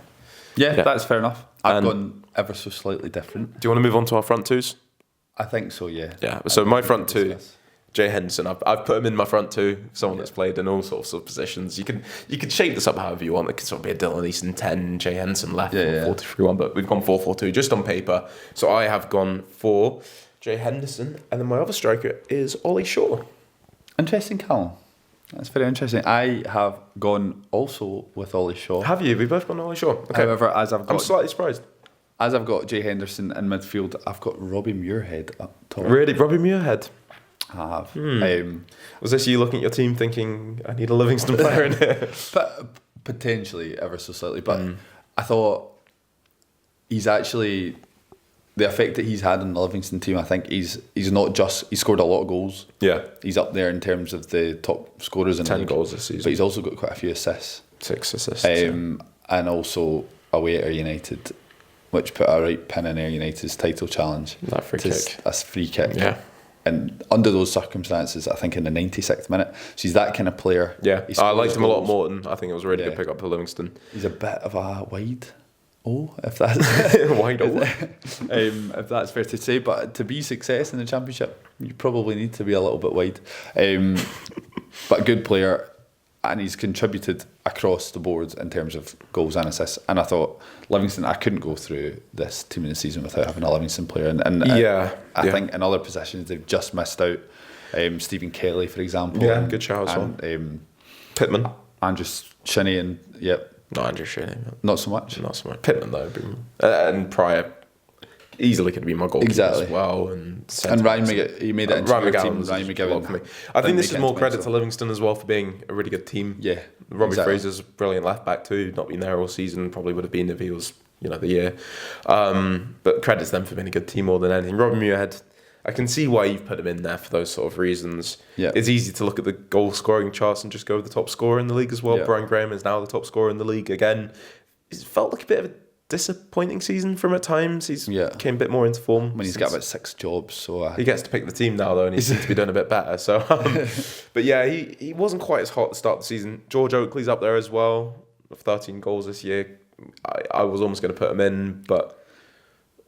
yeah, that's fair enough. I've gone ever so slightly different. Do you want to move on to our front twos? I think so, yeah. Yeah, so my front two, Jay Henderson, I've put him in my front two, someone that's played in all sorts of positions. You can shape this up however you want. It could sort of be a Dylan Easton 10, Jay Henderson left, 4-3-1, but we've gone 4-4-2 just on paper. So I have gone for Jay Henderson, and then my other striker is Ollie Shaw. Interesting, Callum. That's very interesting. I have gone also with Ollie Shaw. Have you? We've both gone Ollie Shaw. Okay. However, I'm slightly surprised. As I've got Jay Henderson in midfield, I've got Robbie Muirhead up top. Really? Robbie Muirhead? I have. Was this you looking at your team thinking, I need a Livingston player in here? But potentially, ever so slightly. But I thought he's actually... The effect that he's had on the Livingston team, I think he's not just... He scored a lot of goals. Yeah. He's up there in terms of the top scorers in the league. 10 goals this season. But he's also got quite a few assists. 6 assists. And also away at Ayr United, which put a right pin in Ayr United's title challenge. That free kick. That's a free kick. Yeah. And under those circumstances, I think in the 96th minute, so he's that kind of player. Yeah, I liked him a lot more than I think it was a really good pick up for Livingston. He's a bit of a wide if that's wide if that's fair to say. But to be success in the Championship, you probably need to be a little bit wide. But a good player, and he's contributed across the board in terms of goals and assists. And I thought Livingston, I couldn't go through this team in the season without having a Livingston player. And I think in other positions they've just missed out. Stephen Kelly, for example. Yeah, good shout as well. Pittman. Andrew Shinney, and Not Andrew Shinney. Not so much. Pittman though. And Pryor easily could be my goalkeeper as well. And Ryan McGowan, he made it into Ryan your McGowan team. Ryan McGowan for me. I think this is more credit to Livingston as well for being a really good team. Yeah. Robbie Fraser's a brilliant left back too. Not been there all season. Probably would have been if he was, the year. But credits them for being a good team more than anything. Robbie Muirhead, I can see why you've put him in there for those sort of reasons. Yeah. It's easy to look at the goal scoring charts and just go with the top scorer in the league as well. Yeah. Brian Graham is now the top scorer in the league again. It's felt like a bit of a disappointing season from at times. He's came a bit more into form. He's got about 6 jobs, so he gets to pick the team now though, and he seems to be doing a bit better. So, but yeah, he wasn't quite as hot at the start of the season. George Oakley's up there as well, with 13 goals this year. I was almost going to put him in, but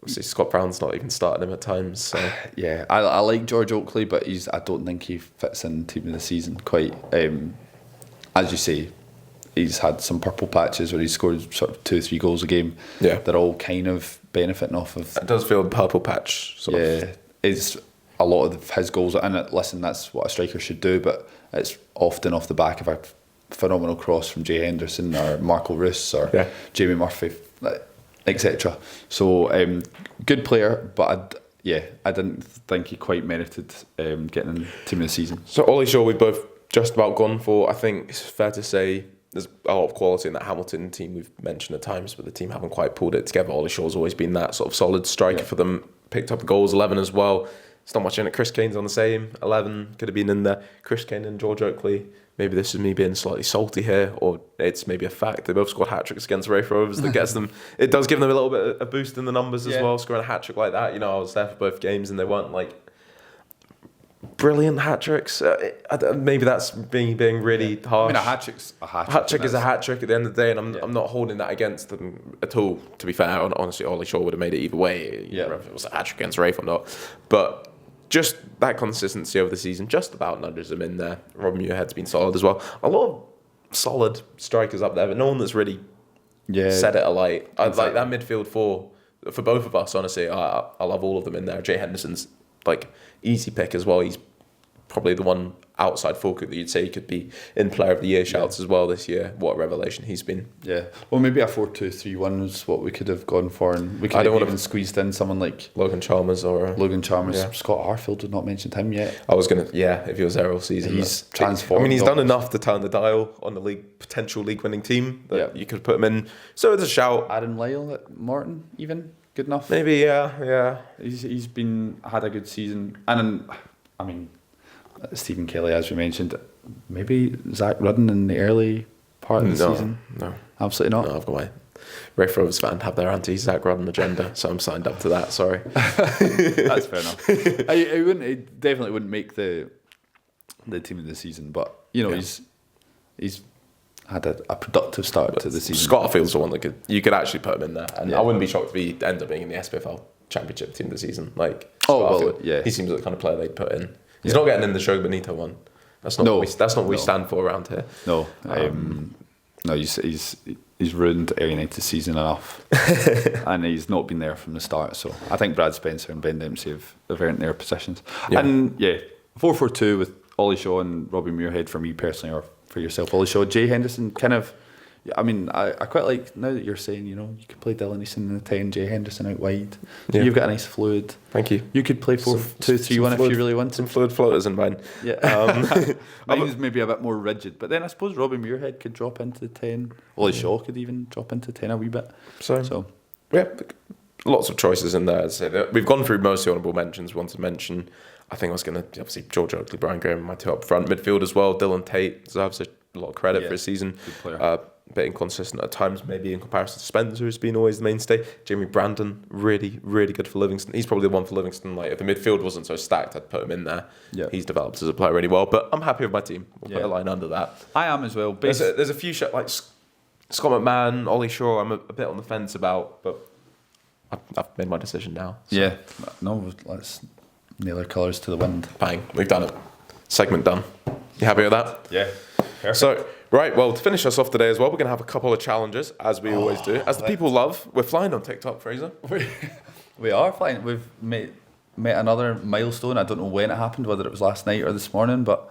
obviously Scott Brown's not even starting him at times. So. Yeah, I like George Oakley, but I don't think he fits in team of the season quite. As you say, he's had some purple patches where he's scored sort of 2-3 goals a game. Yeah, they're all kind of benefiting off of. It does feel a purple patch. Sort of. It's a lot of his goals, and listen, that's what a striker should do, but it's often off the back of a phenomenal cross from Jay Henderson or Marco Roos or Jamie Murphy, etc. So good player, but I didn't think he quite merited getting in team of the season. So Ollie Shaw, we've both just about gone for. I think it's fair to say there's a lot of quality in that Hamilton team we've mentioned at times, but the team haven't quite pulled it together. Ollie Shaw's always been that sort of solid striker for them. Picked up goals, 11 as well. It's not much in it. Chris Kane's on the same 11. Could have been in there. Chris Kane and George Oakley. Maybe this is me being slightly salty here, or it's maybe a fact. They both scored hat-tricks against Raith Rovers that gets them... It does give them a little bit of a boost in the numbers as well, scoring a hat-trick like that. I was there for both games and they weren't brilliant hat-tricks. Maybe that's being really harsh. I mean, a hat-trick's a hat-trick. Hat-trick is a hat-trick at the end of the day, and I'm not holding that against them at all, to be fair. Honestly, Ollie Shaw would have made it either way, whether it was a hat-trick against Raith or not. But just that consistency over the season just about nudges them in there. Rob Muirhead's been solid as well. A lot of solid strikers up there, but no one that's really set it alight. Like that midfield four, for both of us, honestly, I love all of them in there. Jay Henderson's like easy pick as well. He's probably the one outside Falkirk that you'd say he could be in Player of the Year shouts as well this year. What a revelation he's been. Yeah. Well, maybe a 4-2-3-1 was what we could have gone for, and we could have even squeezed in someone like Logan Chalmers or Scott Arfield. Did not mention him yet. I was gonna, if he was there all season, he's transformed. I mean, he's done enough to turn the dial on the potential league winning team that you could put him in. So it's a shout. Adam Lyle at Morton, even good enough. Maybe, yeah. He's had a good season, and I mean, Stephen Kelly, as we mentioned, maybe Zach Rudden in the early part of the season. No, absolutely not. No, I've got my Rafe Rovers fan have their anti-Zach Rudden agenda, so I'm signed up to that. Sorry. That's fair enough. He definitely wouldn't make the team of the season, but he's had a productive start to the season. Scott Arfield's the one that you could actually put him in there, and I wouldn't be shocked if he ends up being in the SPFL Championship team of the season. Like, he seems like the kind of player they'd put in. He's not getting in the Joga Bonito one. That's not what we stand for around here. No, he's ruined Ayr United's season enough, and he's not been there from the start. So I think Brad Spencer and Ben Dempsey have earned their positions. Yeah. And 4-4-2 with Ollie Shaw and Robbie Muirhead for me personally, or for yourself, Ollie Shaw. Jay Henderson kind of. I mean, I quite like, now that you're saying, you could play Dylan Easton in the 10, Jay Henderson out wide. Yeah. You've got a nice fluid. Thank you. You could play 4-2-3-1 if you really want to. Some fluid floaters in mine. Yeah. Mine's maybe a bit more rigid. But then I suppose Robbie Muirhead could drop into the 10. Ollie Shaw could even drop into 10 a wee bit. So yeah, lots of choices in there. We've gone through most of the honourable mentions. Want to mention, I think I was going to, obviously, George Oakley, Brian Graham, my two up front. Midfield as well. Dylan Tate deserves a lot of credit for his season. Good player. A bit inconsistent at times, maybe in comparison to Spencer, who's been always the mainstay. Jamie Brandon, really, really good for Livingston. He's probably the one for Livingston. Like, if the midfield wasn't so stacked, I'd put him in there. Yeah. He's developed as a player really well, but I'm happy with my team. We'll put a line under that. I am as well. There's a few like Scott McMahon, Ollie Shaw, I'm a bit on the fence about, but I've made my decision now. So. Yeah. No, let's nail our colours to the wind. Bang. We've done it. Segment done. You happy with that? Yeah. Perfect. So, right, well, to finish us off today as well, we're going to have a couple of challenges, as we always do. As the people love, we're flying on TikTok, Fraser. We are flying. We've met another milestone. I don't know when it happened, whether it was last night or this morning, but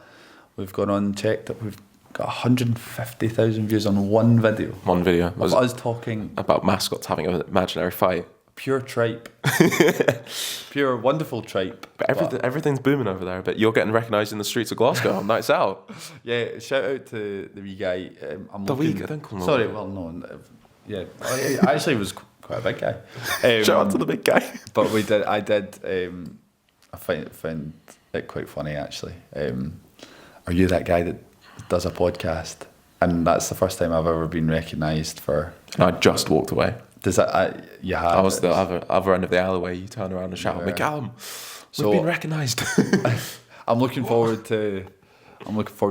we've gone on and checked that we've got 150,000 views on one video. One video. Of us talking about mascots having an imaginary fight. Pure tripe. Pure wonderful tripe. But everything's booming over there. But you're getting recognised in the streets of Glasgow on nights out. Yeah, shout out to the wee guy. I don't call him. Sorry, well, no. Yeah, I actually was quite a big guy. Shout out to the big guy. But I found it quite funny, actually. Are you that guy that does a podcast? And that's the first time I've ever been recognised for... And I just walked away. Does that? I was the other end of the alleyway. You turn around and shout at me, Callum. We've been recognised. I'm looking forward to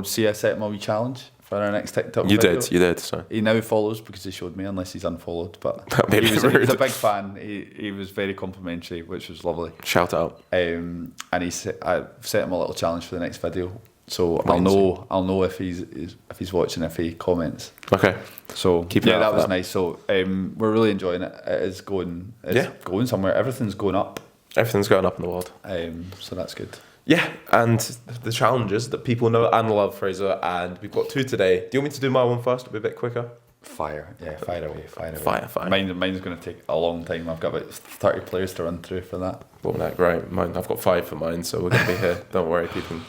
see us set my wee challenge for our next TikTok video. You did. So he now follows because he showed me, unless he's unfollowed. But he was a big fan. He was very complimentary, which was lovely. Shout out. And I set him a little challenge for the next video. So I'll know if he's watching, if he comments. Okay. So that was nice. So we're really enjoying it. It is going somewhere. Everything's going up. Everything's going up in the world. So that's good. Yeah, and the challenges that people know and love, Fraser, and we've got two today. Do you want me to do my one first? It'll be a bit quicker. Fire away. Fire. Mine's going to take a long time. I've got about 30 players to run through for that. Well, no, right. I've got 5 for mine, so we're going to be here. Don't worry, people.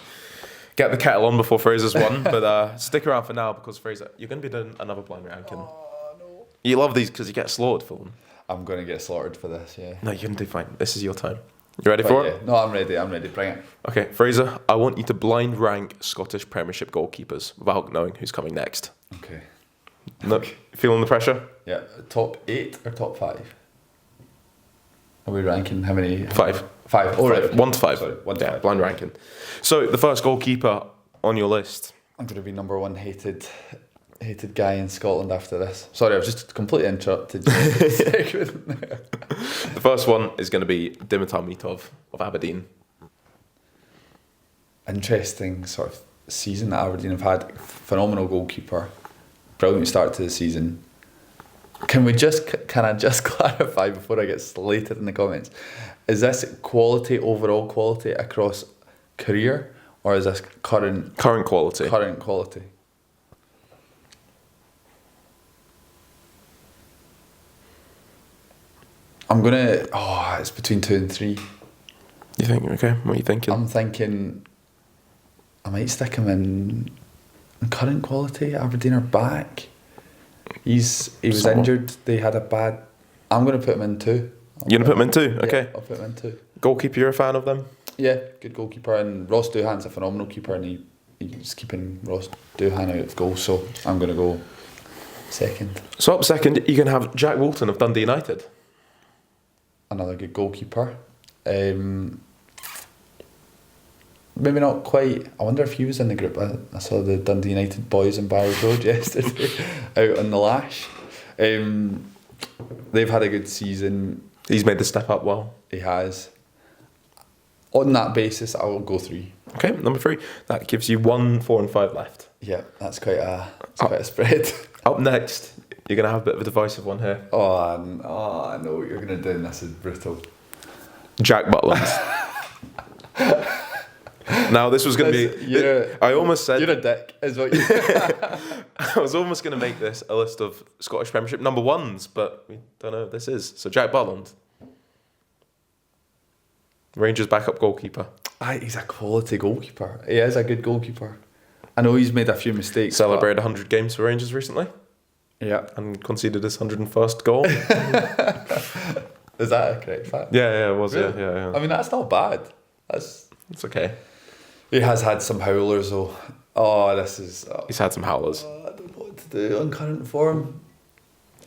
Get the kettle on before Fraser's won, but stick around for now because Fraser, you're going to be doing another blind ranking. Oh, no. You love these because you get slaughtered for them. I'm going to get slaughtered for this, yeah. No, you're going to do fine. This is your time. You ready for it? No, I'm ready. Bring it. Okay, Fraser, I want you to blind rank Scottish Premiership goalkeepers without knowing who's coming next. Okay. No, feeling the pressure? Yeah. Top 8 or top 5? Are we ranking how many? 5. 5. Oh, right. 1 to 5. Sorry, 1 to 5. Blind ranking. So, the first goalkeeper on your list. I'm going to be number 1 hated guy in Scotland after this. Sorry, I've just completely interrupted you. The first one is going to be Dimitar Mitov of Aberdeen. Interesting sort of season that Aberdeen have had. Phenomenal goalkeeper. Brilliant start to the season. Can I just clarify before I get slated in the comments? Is this quality, overall quality across career, or is this current quality? Current quality. I'm gonna. Oh, it's between 2 and 3. You think? Okay, what are you thinking? I'm thinking I might stick him in current quality. Aberdeen are back. He was injured. They had a bad. I'm gonna put him in 2. You're gonna put him in 2? Okay. Yeah, I'll put him in 2. Goalkeeper, you're a fan of them? Yeah, good goalkeeper, and Ross Doohan's a phenomenal keeper, and he's keeping Ross Doohan out of goal. So I'm gonna go second. So up second, you can have Jack Walton of Dundee United. Another good goalkeeper. Maybe not quite. I wonder if he was in the group. I saw the Dundee United boys in Barrows Road yesterday out on the lash. They've had a good season. He's made the step up well. He has. On that basis, I will go 3. Okay, number 3. That gives you 1, 4 and 5 left. Yeah, that's quite a spread. Up next, you're going to have a bit of a divisive one here. Oh, I know what you're going to do, and this is brutal. Jack Butland. Now, this was going to be... I almost said... You're a dick, is what you I was almost going to make this a list of Scottish Premiership number 1s, but we don't know what this is. So, Jack Butland. Rangers backup goalkeeper. He's a quality goalkeeper. He is a good goalkeeper. I know he's made a few mistakes. Celebrated 100 games for Rangers recently. Yeah. And conceded his 101st goal. Is that a correct fact? Yeah, it was. Really? Yeah. I mean, that's not bad. It's okay. He has had some howlers though. Oh, this is... He's had some howlers. I don't know what to do on current form.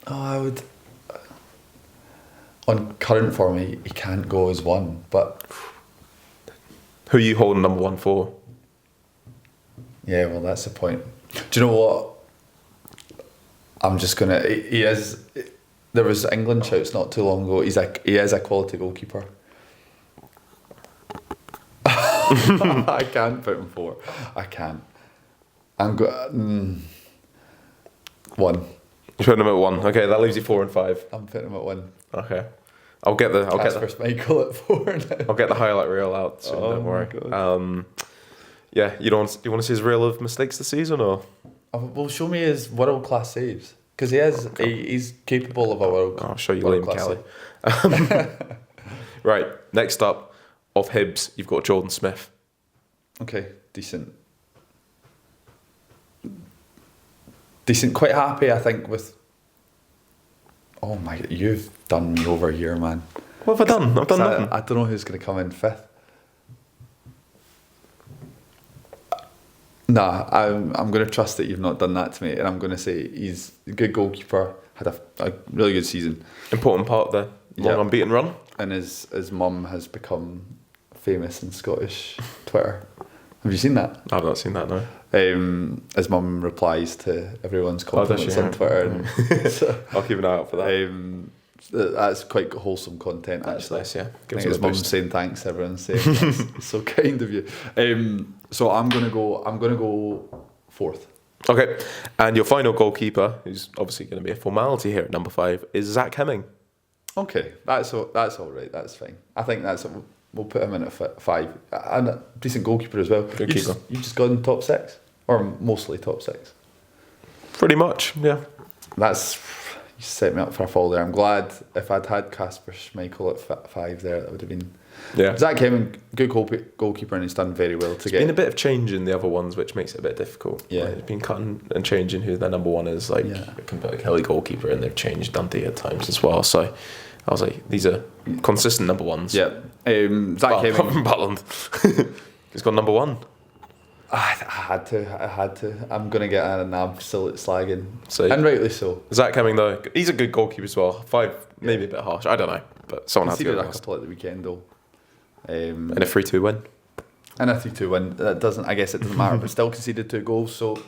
I would... On current form, he can't go as 1, but... Who are you holding number 1 for? Yeah, well, that's the point. Do you know what? I'm just going to... He is... There was England shouts not too long ago. He is a quality goalkeeper. I can't put him 4. I can't. I'm going... 1. You're putting him at 1. Okay, that leaves you 4 and 5. I'm putting him at 1. Okay. I'll get the Michael at 4 now. I'll get the highlight reel out soon, don't worry. God. Yeah, you want to see his reel of mistakes this season, or? Well, show me his world class saves, because he's capable of a world. I'll show you Liam Kelly. Right, next up, off Hibs, you've got Jordan Smith. Okay, decent. Quite happy, I think, with... Oh my God, you've done me over here, man. What have I done? I've done nothing. I don't know who's going to come in 5th. Nah, I'm going to trust that you've not done that to me, and I'm going to say he's a good goalkeeper, had a really good season. Important part of the long unbeaten run. And his mum has become famous in Scottish Twitter. Have you seen that? I've not seen that, no. His mum replies to everyone's compliments on Twitter. And so, I'll keep an eye out for that. That's quite wholesome content, actually. Nice, yeah. I think his mum's saying thanks, everyone's saying that's so kind of you. So I'm gonna go 4th. Okay, and your final goalkeeper, who's obviously going to be a formality here at number 5, is Zach Hemming. Okay, that's all right. That's fine. I think we'll put him in at 5, and a decent goalkeeper as well. Good keeper. You just gone top 6, or mostly top 6. Pretty much, yeah. You set me up for a fall there. I'm glad if I'd had Kasper Schmeichel at 5 there, that would have been... Yeah. Zach Hemming, good goalkeeper, and he's done very well to get... Been a bit of change in the other ones, which makes it a bit difficult. Yeah. Like, it's been cutting and changing who their number 1 is. Like, you can put a Kelly goalkeeper, and they've changed Dundee at times as well. So I was like, these are consistent number 1s. Yeah. Zach Hemming... Butland. He's got number 1. I had to. I'm going to get an absolute slagging. So, and rightly so. Zach Hemming, though, he's a good goalkeeper as well. 5, maybe a bit harsh. I don't know. But someone had to go a couple at the weekend, though. And a 3-2 win. And a 3-2 win. I guess it doesn't matter, but still conceded 2 goals. So,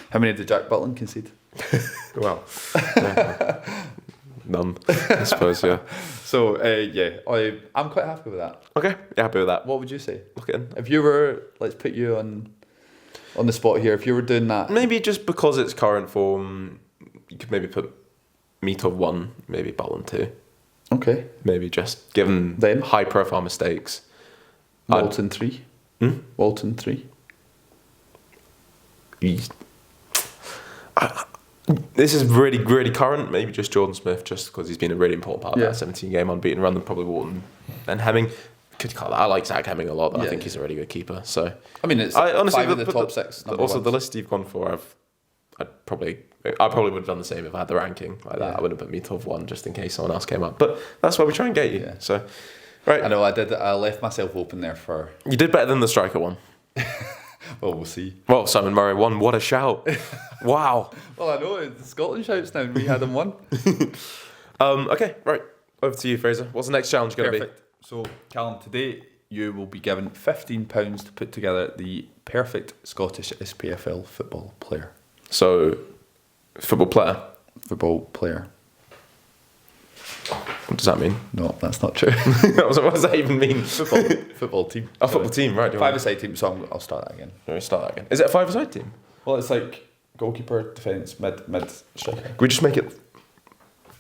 how many did Jack Butland concede? Well, none, I suppose, yeah. So, I'm quite happy with that. Okay, you're happy with that. What would you say? Look in. If you were, let's put you on the spot here, if you were doing that... Maybe just because it's current form, you could maybe put meet of 1, maybe Bolton 2. Okay. Maybe just given Then? high profile mistakes. Walton 3. Walton 3. This is really, really current. Maybe just Jordan Smith, just because he's been a really important part of that 17 game unbeaten run. Then probably Walton and Hemming. Could call that. I like Zach Hemming a lot, but I think he's a really good keeper. So I mean, it's honestly 5 of the top 6. Also, the list you've gone for, I probably would have done the same if I had the ranking like that. I would have put me top 1 just in case someone else came up. But that's why we try and get you. Yeah. So, right. I know I did. I left myself open there for. You did better than the striker one. Well, we'll see. Well, Simon Murray won. What a shout! Wow. Well, I know it's Scotland shouts now, and we had him won. Okay, right. Over to you, Fraser. What's the next challenge going to be? So, Callum, today you will be given £15 to put together the perfect Scottish SPFL football player. So, football player? Football player. What does that mean? No, that's not true. What does that even mean? Football team. Oh, football team, right. 5-a-side team, so I'll start that again. Start that again. Is it a 5-a-side team? Well, it's like goalkeeper, defence, mid striker. Can we just make it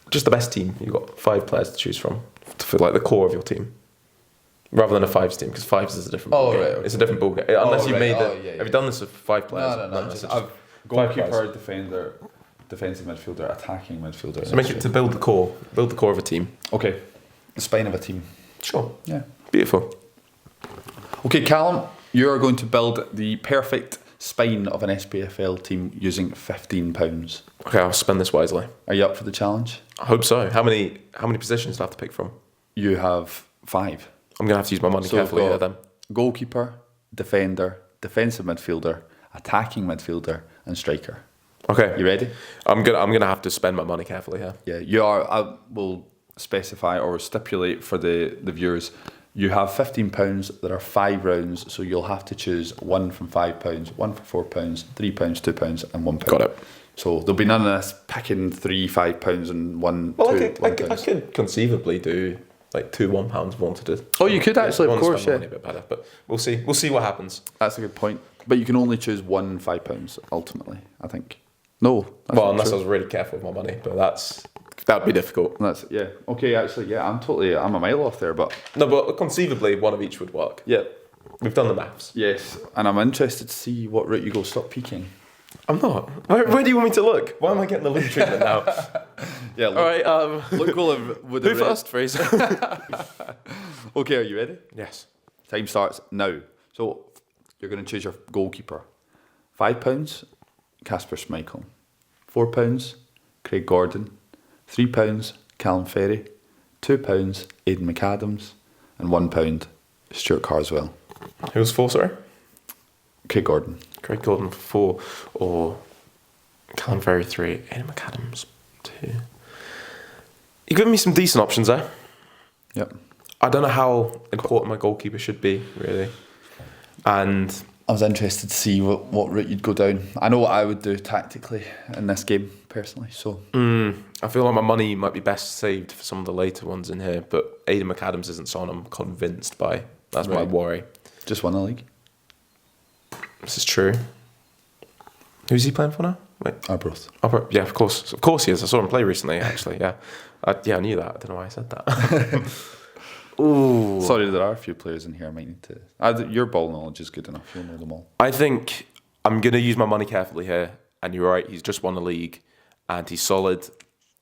just the best team? You've got 5 players to choose from for like the core of your team. Rather than a 5s team, because 5s is a different ball game. Right, okay. It's a different ball game. Unless you've made it. Have you done this with 5 players? No. I've goalkeeper, defender, defensive midfielder, attacking midfielder. So make it to build the core of a team. Okay, the spine of a team. Sure. Yeah. Beautiful. Okay, Callum, you are going to build the perfect spine of an SPFL team using £15. Okay, I'll spend this wisely. Are you up for the challenge? I hope so. How many positions do I have to pick from? You have 5. I'm going to have to use my money carefully here then. Goalkeeper, defender, defensive midfielder, attacking midfielder, and striker. Okay. You ready? I'm gonna have to spend my money carefully here. Yeah, you are. I will specify or stipulate for the viewers. You have £15. There are 5 rounds, so you'll have to choose 1 from £5, 1 for £4, £3, £2, and £1. Got it. So there'll be none of this picking 3 £5 and 1. Well, £2, I could conceivably do like 2 £1 wanted to. Oh, you could actually, of course, yeah. A bit better, but we'll see. We'll see what happens. That's a good point. But you can only choose 1 £5 ultimately, I think. No. Well, unless I was really careful with my money, but that would be difficult. Yeah. Okay. Actually, yeah. I'm a mile off there, but no. But conceivably, 1 of each would work. Yeah. We've done the maths. Yes, and I'm interested to see what route you go. Stop peeking. I'm not. Where do you want me to look? Why am I getting the look treatment now? Yeah. All right. Luke will have. Who first, Fraser? Okay. Are you ready? Yes. Time starts now. So you're going to choose your goalkeeper. £5, Casper Schmeichel. £4, Craig Gordon. £3, Callum Ferry. £2, Aidan McAdams. And £1, Stuart Carswell. Who was 4, sorry? Craig Gordon. Craig Gordon for 4, or Callum Ferry 3, Aidan McAdams 2. You're giving me some decent options there. Yep. I don't know how important my goalkeeper should be, really. And I was interested to see what route you'd go down. I know what I would do tactically in this game, personally. So I feel like my money might be best saved for some of the later ones in here, but Aidan McAdams isn't someone I'm convinced by. That's my worry. Just won the league. This is true. Who's he playing for now? Wait. Arbroath. Yeah, of course. Of course he is. I saw him play recently, actually. Yeah. I knew that. I don't know why I said that. Ooh. Sorry, there are a few players in here I might need to... your ball knowledge is good enough. You'll know them all. I think I'm going to use my money carefully here. And you're right, he's just won the league. And he's solid.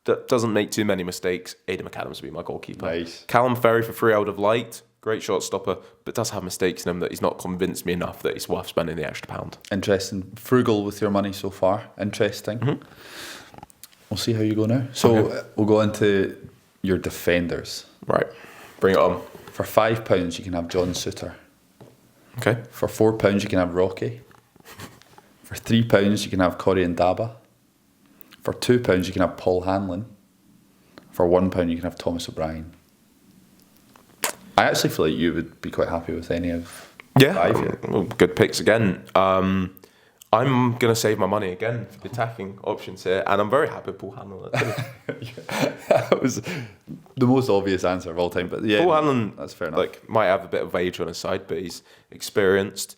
Doesn't make too many mistakes. Aidan McAdams will be my goalkeeper. Nice. Callum Ferry for 3 I would have liked. Great shot stopper. But does have mistakes in him that he's not convinced me enough that it's worth spending the extra £1. Interesting. Frugal with your money so far. Interesting. Mm-hmm. We'll see how you go now. So we'll go into your defenders. Right. Bring it on. For £5, you can have John Suter. Okay. For £4, you can have Rocky. For £3, you can have Corey and Daba. For £2, you can have Paul Hanlon. For £1, you can have Thomas O'Brien. I actually feel like you would be quite happy with any of 5. Well, good picks again. I'm going to save my money again for the attacking options here, and I'm very happy with Paul Hanlon. That was the most obvious answer of all time, but yeah, Paul Hanlon, that's fair enough. Might have a bit of age on his side, but he's experienced.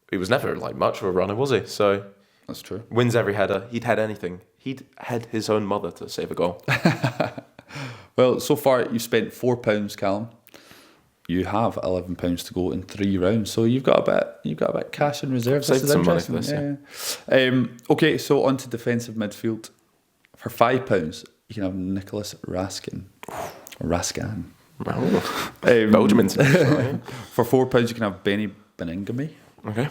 He was never much of a runner, was he? So that's true. Wins every header. He'd head anything. he'd head his own mother to save a goal. Well, so far you've spent £4, Callum. You have £11 to go in 3 rounds, so you've got a bit of cash in reserve. Saved some money for this, Okay, so on to defensive midfield. For £5, you can have Nicholas Raskin. Belgium international. For £4, you can have Benny Beningame. Okay.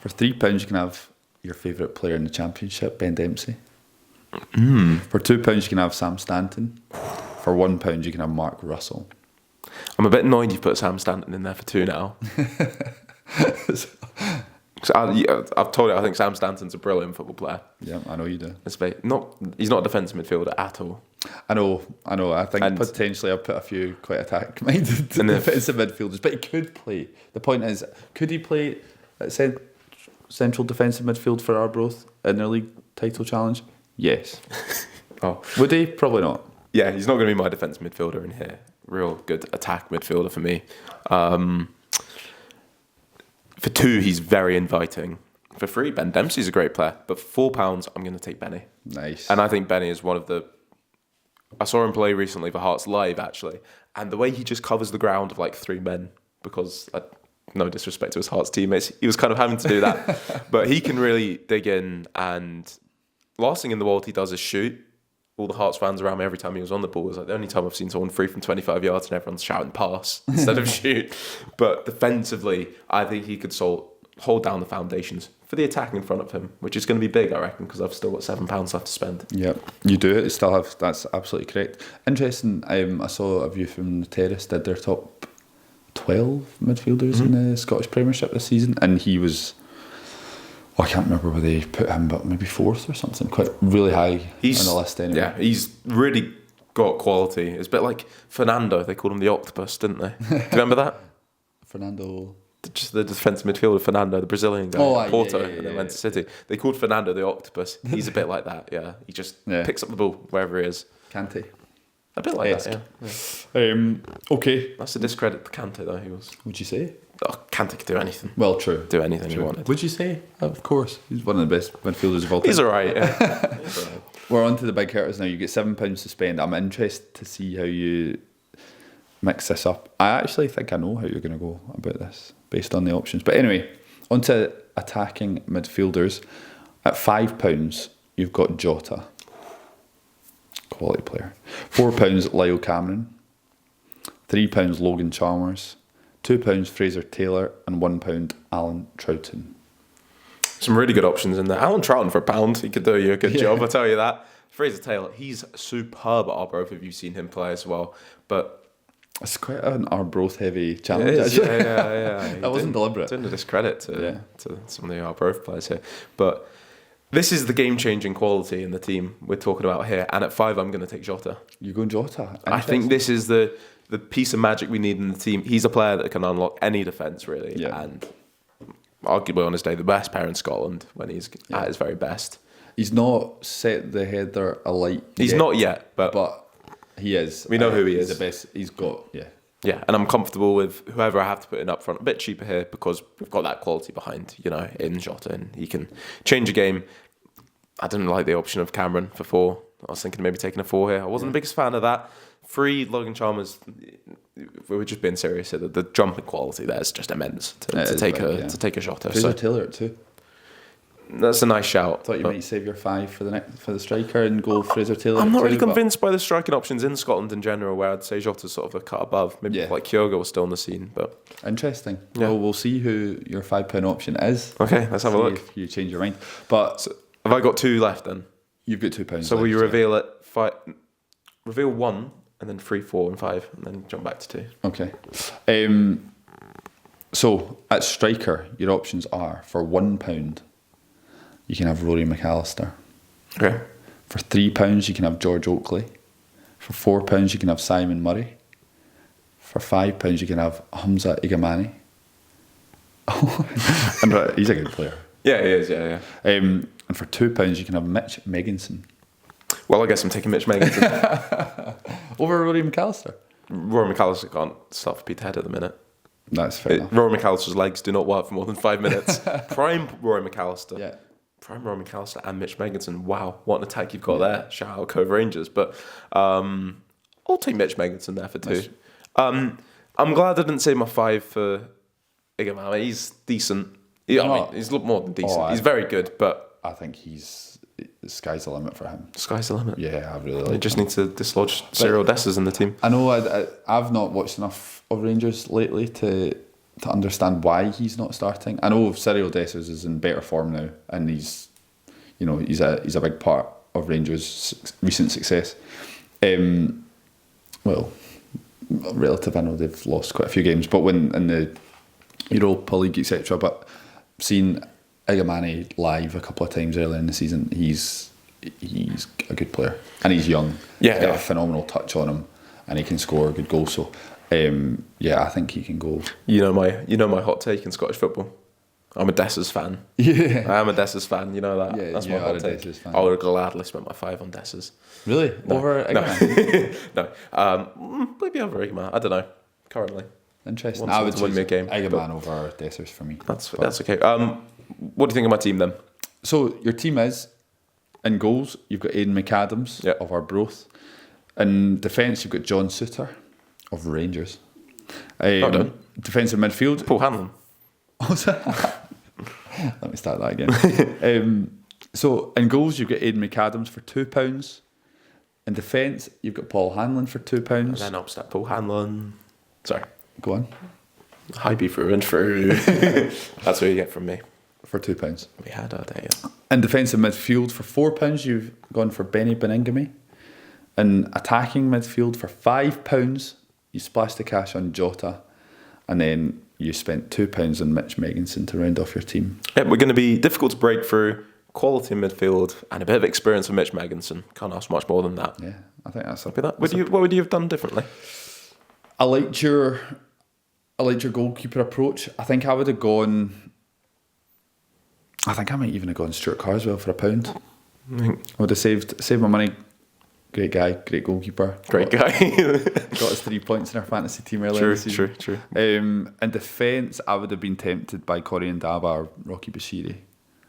For £3, you can have your favourite player in the championship, Ben Dempsey. For £2, you can have Sam Stanton. For £1, you can have Mark Russell. I'm a bit annoyed you've put Sam Stanton in there for 2 now. I've told you I think Sam Stanton's a brilliant football player. Yeah, I know you do. He's not a defensive midfielder at all. I know. I think potentially I've put a few quite attack-minded defensive midfielders, but he could play. The point is, could he play at central defensive midfield for Arbroath in their league title challenge? Yes. Oh, would he? Probably not. Yeah, he's not going to be my defensive midfielder in here. Real good attack midfielder for me. For 2, he's very inviting. For 3, Ben Dempsey's a great player. But for £4, I'm going to take Benny. Nice. And I think Benny is one of the... I saw him play recently for Hearts live, actually. And the way he just covers the ground of like 3 men, because, no disrespect to his Hearts teammates, he was kind of having to do that. But he can really dig in, and last thing in the world he does is shoot. All the Hearts fans around me every time he was on the ball was like the only time I've seen someone free from 25 yards and everyone's shouting pass instead of shoot. But defensively, I think he could hold down the foundations for the attack in front of him, which is going to be big, I reckon, because I've still got £7 left to spend. Yeah, you do it. You still have. That's absolutely correct. Interesting. I saw a view from the Terrace did their top 12 midfielders in the Scottish Premiership this season, and he was. I can't remember where they put him, but maybe 4th or something. Quite really high on the list anyway. Yeah, he's really got quality. It's a bit like Fernando. They called him the Octopus, didn't they? Do you remember that? Fernando. Just the defensive midfielder, Fernando, the Brazilian guy, Porto, and then went to City. They called Fernando the Octopus. He's a bit like that, yeah. He just picks up the ball wherever he is. Kante. A bit like that, yeah. Okay. That's a discredit to Kante, though. He was. Would you say? Oh, Kante could do anything. Well, true. Do anything he wanted. Would you say? Of course. He's one of the best midfielders of all time. He's all right, yeah. He's all right. We're on to the big hitters now. You get £7 to spend. I'm interested to see how you mix this up. I actually think I know how you're going to go about this based on the options. But anyway, on to attacking midfielders. At £5, you've got Jota. Quality player. £4, Lyle Cameron. £3, Logan Chalmers. £2, Fraser Taylor, and £1, Alan Troughton. Some really good options in there. Alan Troughton for £1, he could do you a good job, I'll tell you that. Fraser Taylor, he's superb at Arbroath if you've seen him play as well. But it's quite an Arbroath heavy challenge. It is, yeah. That wasn't deliberate. Doing a discredit to some of the Arbroath players here. But this is the game-changing quality in the team we're talking about here. And at 5, I'm going to take Jota. You're going Jota? I think this is the piece of magic we need in the team. He's a player that can unlock any defence, really. Yeah. And arguably on his day, the best player in Scotland when he's at his very best. He's not set the header alight. He's not yet, but he is. We know who he is. He's the best. He's got, Yeah, and I'm comfortable with whoever I have to put in up front. A bit cheaper here because we've got that quality behind, in Jota, and he can change a game. I didn't like the option of Cameron for 4. I was thinking of maybe taking a 4 here. I wasn't the biggest fan of that. 3, Logan Chalmers, we were just being serious here. The jumping quality there is just immense to take a Jota. Fraser Taylor at 2. That's a nice shout. Thought you might save your 5 for the striker and go Fraser Taylor. I'm not really convinced by the striking options in Scotland in general, where I'd say Jota's sort of a cut above. Maybe like Kyogo was still on the scene, but interesting. Yeah. Well, we'll see who your £5 option is. Okay, let's have a look. If you change your mind, but have I got 2 left then? You've got £2. So will you reveal it? Reveal 1. And then 3, 4, and 5, and then jump back to 2. Okay. So at striker, your options are for £1, you can have Rory McAllister. Okay. For £3, you can have George Oakley. For £4, you can have Simon Murray. For £5, you can have Hamza Igamani. And he's a good player. Yeah, he is. Yeah. And for £2, you can have Mitch Megginson. Well, I guess I'm taking Mitch Megginson. Over Rory McAllister? Rory McAllister can't start for Peterhead at the minute. That's fair enough. Rory McAllister's legs do not work for more than 5 minutes. Prime Rory McAllister. Yeah. from Roman McAllister and Mitch Megginson. Wow, what an attack you've got there. Shout out Cove Rangers. But I'll take Mitch Megginson there for 2. I'm glad I didn't say my 5 for Igamame. He's decent. He's a lot more than decent. He's very good, but I think the sky's the limit for him. Sky's the limit. Yeah, I really like They just need to dislodge Cyril Dessers in the team. I know I've not watched enough of Rangers lately to understand why he's not starting. I know Cyril Dessers is in better form now, and he's a big part of Rangers' recent success. Well, relative, I know they've lost quite a few games, but when in the Europa League, etc. But seeing Igamane live a couple of times earlier in the season, he's a good player, and he's young. Yeah, He's got a phenomenal touch on him, and he can score a good goal. So, I think he can go. You know my hot take in Scottish football. I'm a Dessers fan. Yeah, I am a Dessers fan. You know that. Yeah, that's you my are hot a take. Dessers fan. I would have gladly spent my 5 on Dessers. Really? No. Over Igamane? No. Maybe over Igamane. I don't know. Currently. Interesting. Wants I would to win me a game. Igamane over Dessers for me. That's okay. What do you think of my team then? So your team is in goals. You've got Aidan McAdams of Arbroath. In defence, you've got John Suter of Rangers. Defensive midfield, Paul Hanlon. Let me start that again. So in goals, you've got Aidan McAdams for £2. In defence, you've got Paul Hanlon for £2. And then upstep Paul Hanlon. Sorry. Go on. High be through and through. That's what you get from me. For £2. We had our day. In defensive midfield, for £4, you've gone for Benny Beningame. In attacking midfield, for £5, you splashed the cash on Jota. And then you spent £2 on Mitch Megginson to round off your team. Yeah, we're going to be difficult to break through. Quality in midfield and a bit of experience from Mitch Megginson. Can't ask much more than that. Yeah, I think that's what would you have done differently? I liked your goalkeeper approach. I think I would have gone. I think I might even have gone Stuart Carswell for £1. I would have saved my money. Great guy, great goalkeeper. Great guy. Got us 3 points in our fantasy team earlier this season. True. In defence, I would have been tempted by Corey and Daba or Rocky Bashiri.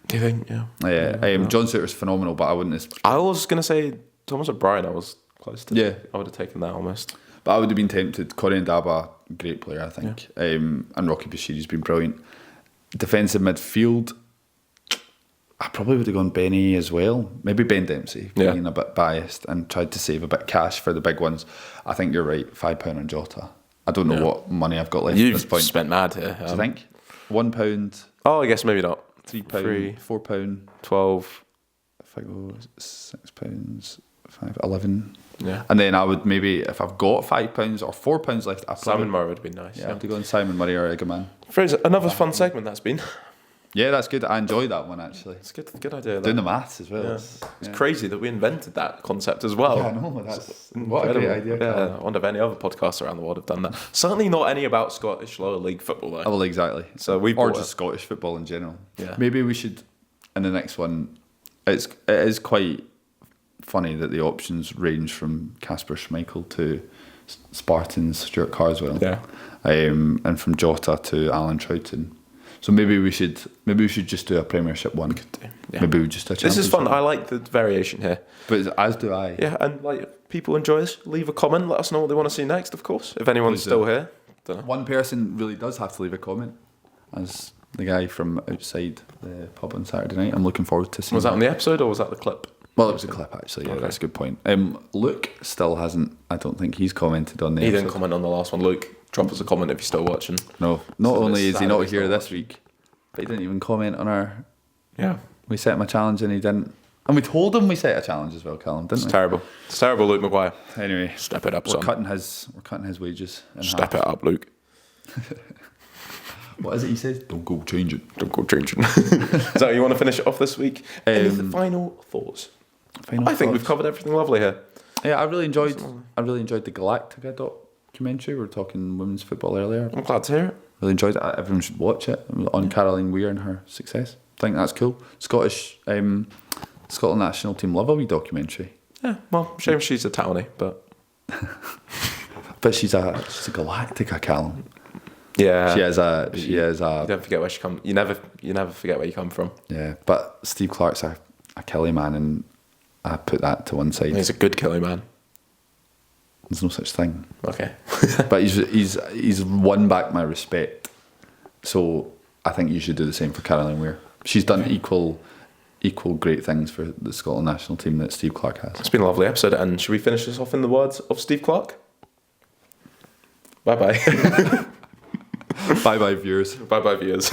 Do you think? Yeah. Yeah. John Suter's phenomenal, but I wouldn't have. I was going to say Thomas O'Brien. I was close to. Yeah. I would have taken that almost. But I would have been tempted. Corey and Daba, great player, I think. Yeah. And Rocky Bashiri's been brilliant. Defensive midfield, I probably would have gone Benny as well. Maybe Ben Dempsey, being a bit biased, and tried to save a bit of cash for the big ones. I think you're right, £5 on Jota. I don't know what money I've got left at this point. You've spent mad here. Do you think? £1. Oh, I guess maybe not. £3, £4, 12. If I go £6, 5, 11. Yeah. And then I would maybe, if I've got £5 or £4 left, Simon Murray would have been nice. Yeah, I have to go on Simon Murray or Igamane. Fraser, another fun segment that's been. Yeah, that's good. I enjoyed that one actually. It's good idea. Doing the maths as well. Yeah. It's crazy that we invented that concept as well. Yeah, I know. That's what a great idea. Yeah, I wonder if any other podcasts around the world have done that. Certainly not any about Scottish lower league football though. Oh, well, exactly. So we or just Scottish football in general. Yeah. Maybe we should, in the next one, it is quite funny that the options range from Casper Schmeichel to Spartan's Stuart Carswell. Yeah. And from Jota to Alan Troughton. So maybe we should just do a Premiership one. Yeah. Maybe we just do a This is Championship fun. one. I like the variation here. But as do I. Yeah, and like if people enjoy this, leave a comment. Let us know what they want to see next. Of course, if anyone's still here. Dunno. One person really does have to leave a comment. As the guy from outside the pub on Saturday night. I'm looking forward to seeing. Was that on the episode or was that the clip? Well, it was a clip actually. Yeah, that's a good point. Luke still hasn't. I don't think he's commented on the. He didn't comment on the last one. Luke, drop us a comment if you're still watching. No, not only is he not here this week, but he didn't even comment on our. Yeah. We set him a challenge and he didn't. And we told him we set a challenge as well, Callum, didn't we? It's terrible. It's terrible, Luke Maguire. Anyway, step it up, we're son. cutting his wages. Step it up, Luke. What is it he says? Don't go changing. Don't go changing. So you want to finish it off this week? Any final thoughts? I think we've covered everything lovely here. Yeah, I really enjoyed the Galactica documentary. We were talking women's football earlier. I'm glad to hear it. Really enjoyed it. Everyone should watch it. On Caroline Weir and her success. I think that's cool. Scotland national team love a wee documentary. Yeah, well, shame she's a townie, but but she's a Galactica, Callum. Yeah. She is a. You don't forget where she come. You never forget where you come from. Yeah, but Steve Clark's a Kelly man, and I put that to one side. He's a good Kelly man. There's no such thing. Okay. But he's won back my respect. So I think you should do the same for Caroline Weir. She's done equal great things for the Scotland national team that Steve Clark has. It's been a lovely episode, and should we finish this off in the words of Steve Clark? Bye bye. Bye bye viewers. Bye bye viewers.